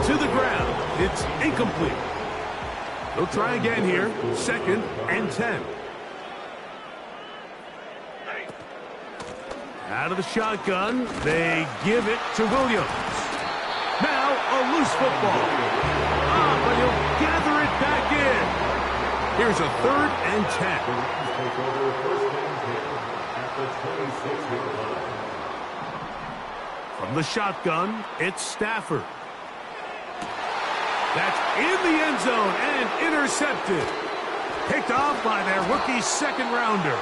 to the ground. It's incomplete. They'll try again here. 2nd and 10. Out of the shotgun, they give it to Williams. Now a loose football. But he'll gather it back in. Here's a 3rd and 10. From the shotgun, it's Stafford. That's in the end zone and intercepted. Picked off by their rookie 2nd rounder.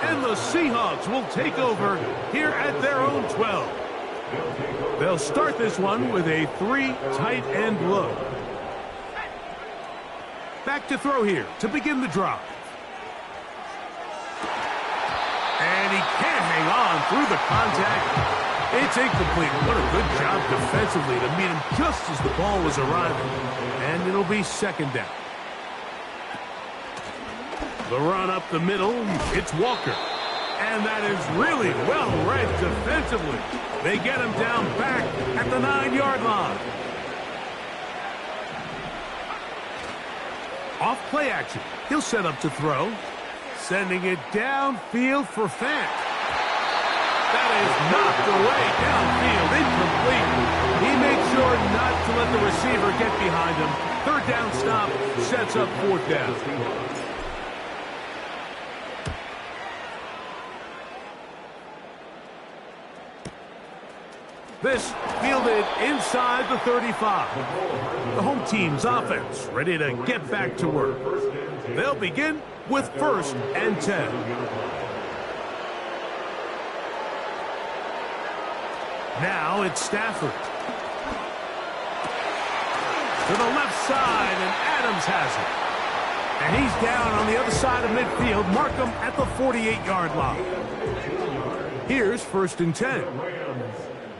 And the Seahawks will take over here at their own 12. They'll start this one with a 3 tight end look. Back to throw here to begin the drive. And he can't hang on through the contact. It's incomplete. What a good job defensively to meet him just as the ball was arriving. And it'll be 2nd down. The run up the middle, it's Walker. And that is really well read defensively. They get him down back at the 9-yard line. Off play action. He'll set up to throw. Sending it downfield for Fant. That is knocked away downfield, incomplete. He makes sure not to let the receiver get behind him. 3rd down stop sets up 4th down. This fielded inside the 35. The home team's offense ready to get back to work. They'll begin with 1st and 10. Now it's Stafford. To the left side, and Adams has it. And he's down on the other side of midfield. Mark him at the 48-yard line. Here's 1st and 10.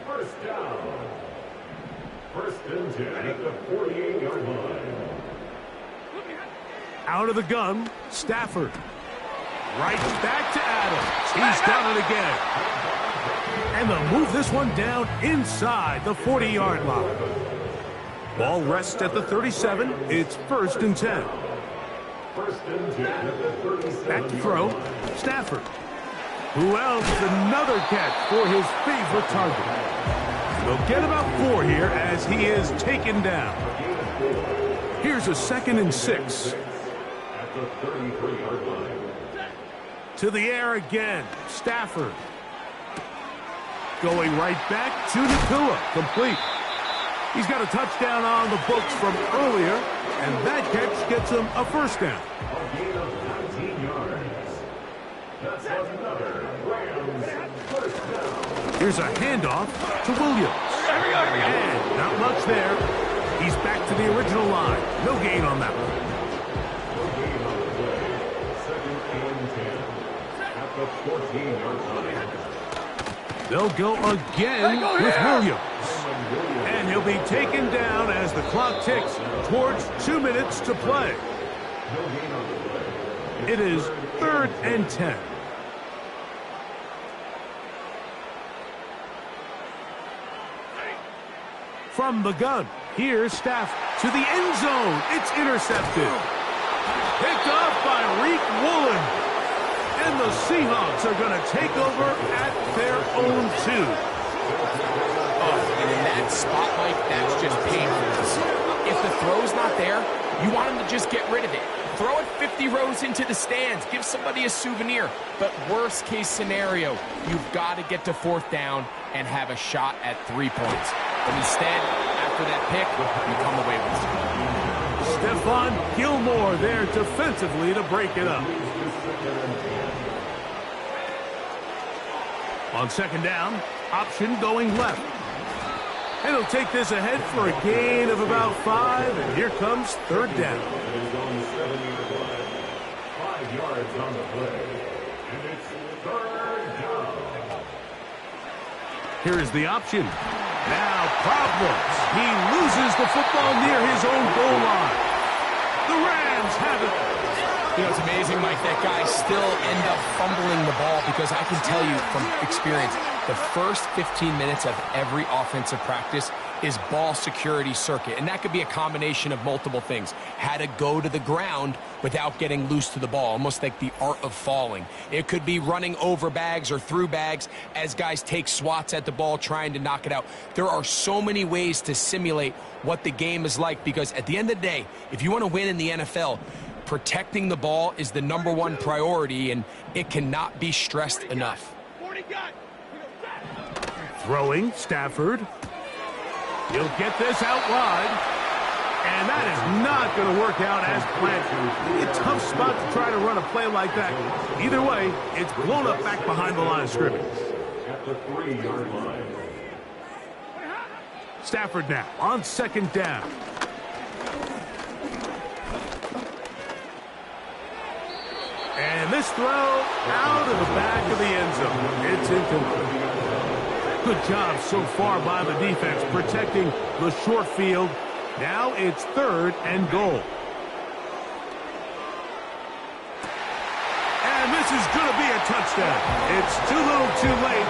First down. 1st and 10 at the 48-yard line. Out of the gun, Stafford. Right back to Adams. He's done it again. And they'll move this one down inside the 40-yard line. Ball rests at the 37. It's 1st and 10. 1st and 10 at the 37. Back to throw. Stafford. Who else? Another catch for his favorite target. They'll get about 4 here as he is taken down. Here's a 2nd and 6. At the 33-yard line. To the air again. Stafford. Going right back to Nakua. Complete. He's got a touchdown on the books from earlier, and that catch gets him a 1st down. A gain of 19 yards. That's another Rams 1st down. Here's a handoff to Williams. And not much there. He's back to the original line. No gain on that one. No gain on the play. 2nd and 10 at the 14-yard line. They'll go again with Williams. And he'll be taken down as the clock ticks towards 2 minutes to play. It is 3rd and 10. From the gun, here's Stafford to the end zone. It's intercepted. Picked off by Reek Woolen. And the Seahawks are going to take over at their own 2. Oh, and in that spot, Mike, that's just painful. If the throw's not there, you want him to just get rid of it. Throw it 50 rows into the stands. Give somebody a souvenir. But worst case scenario, you've got to get to 4th down and have a shot at 3 points. But instead, after that pick, you come away with it. Stephon Gilmore there defensively to break it up. On 2nd down, option going left. And he'll take this ahead for a gain of about 5, and here comes 3rd down. 5 yards on the play, and it's 3rd down. Here is the option. Now problems. He loses the football near his own goal line. The Rams have it. You know, it's amazing, Mike, that guys still end up fumbling the ball because I can tell you from experience, the first 15 minutes of every offensive practice is ball security circuit. And that could be a combination of multiple things. How to go to the ground without getting loose to the ball, almost like the art of falling. It could be running over bags or through bags as guys take swats at the ball trying to knock it out. There are so many ways to simulate what the game is like because at the end of the day, if you want to win in the NFL, protecting the ball is the #1 priority, and it cannot be stressed enough. Throwing, Stafford. He'll get this out wide. And that is not going to work out as planned. A tough spot to try to run a play like that. Either way, it's blown up back behind the line of scrimmage. At the 3-yard line. Stafford now on 2nd down. And this throw out of the back of the end zone. It's incomplete. Good job so far by the defense protecting the short field. Now it's 3rd and goal. And this is going to be a touchdown. It's too little too late.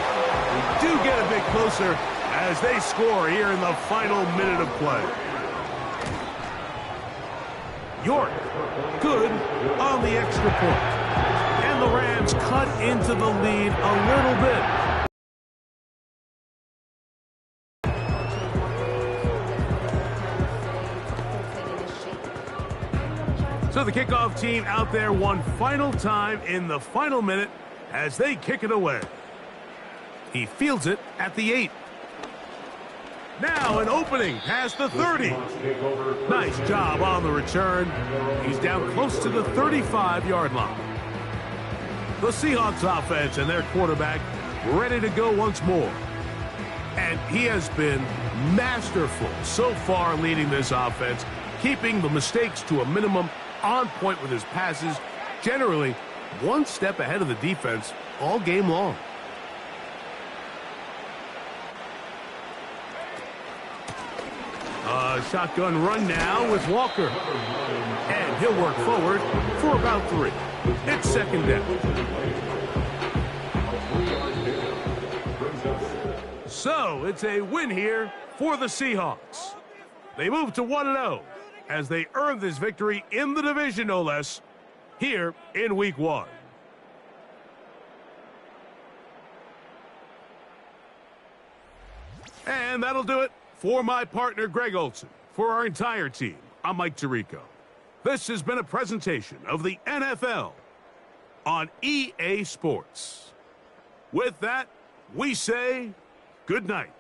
We do get a bit closer as they score here in the final minute of play. York, good on the extra point. And the Rams cut into the lead a little bit. So the kickoff team out there one final time in the final minute as they kick it away. He fields it at the 8. Now an opening past the 30. Nice job on the return. He's down close to the 35-yard line. The Seahawks offense and their quarterback ready to go once more. And he has been masterful so far leading this offense, keeping the mistakes to a minimum, on point with his passes, generally one step ahead of the defense all game long. A shotgun run now with Walker. And he'll work forward for about 3. It's second down. So it's a win here for the Seahawks. They move to 1-0 as they earn this victory in the division, no less, here in Week 1. And that'll do it for my partner, Greg Olson. For our entire team, I'm Mike Tirico. This has been a presentation of the NFL on EA Sports. With that, we say good night.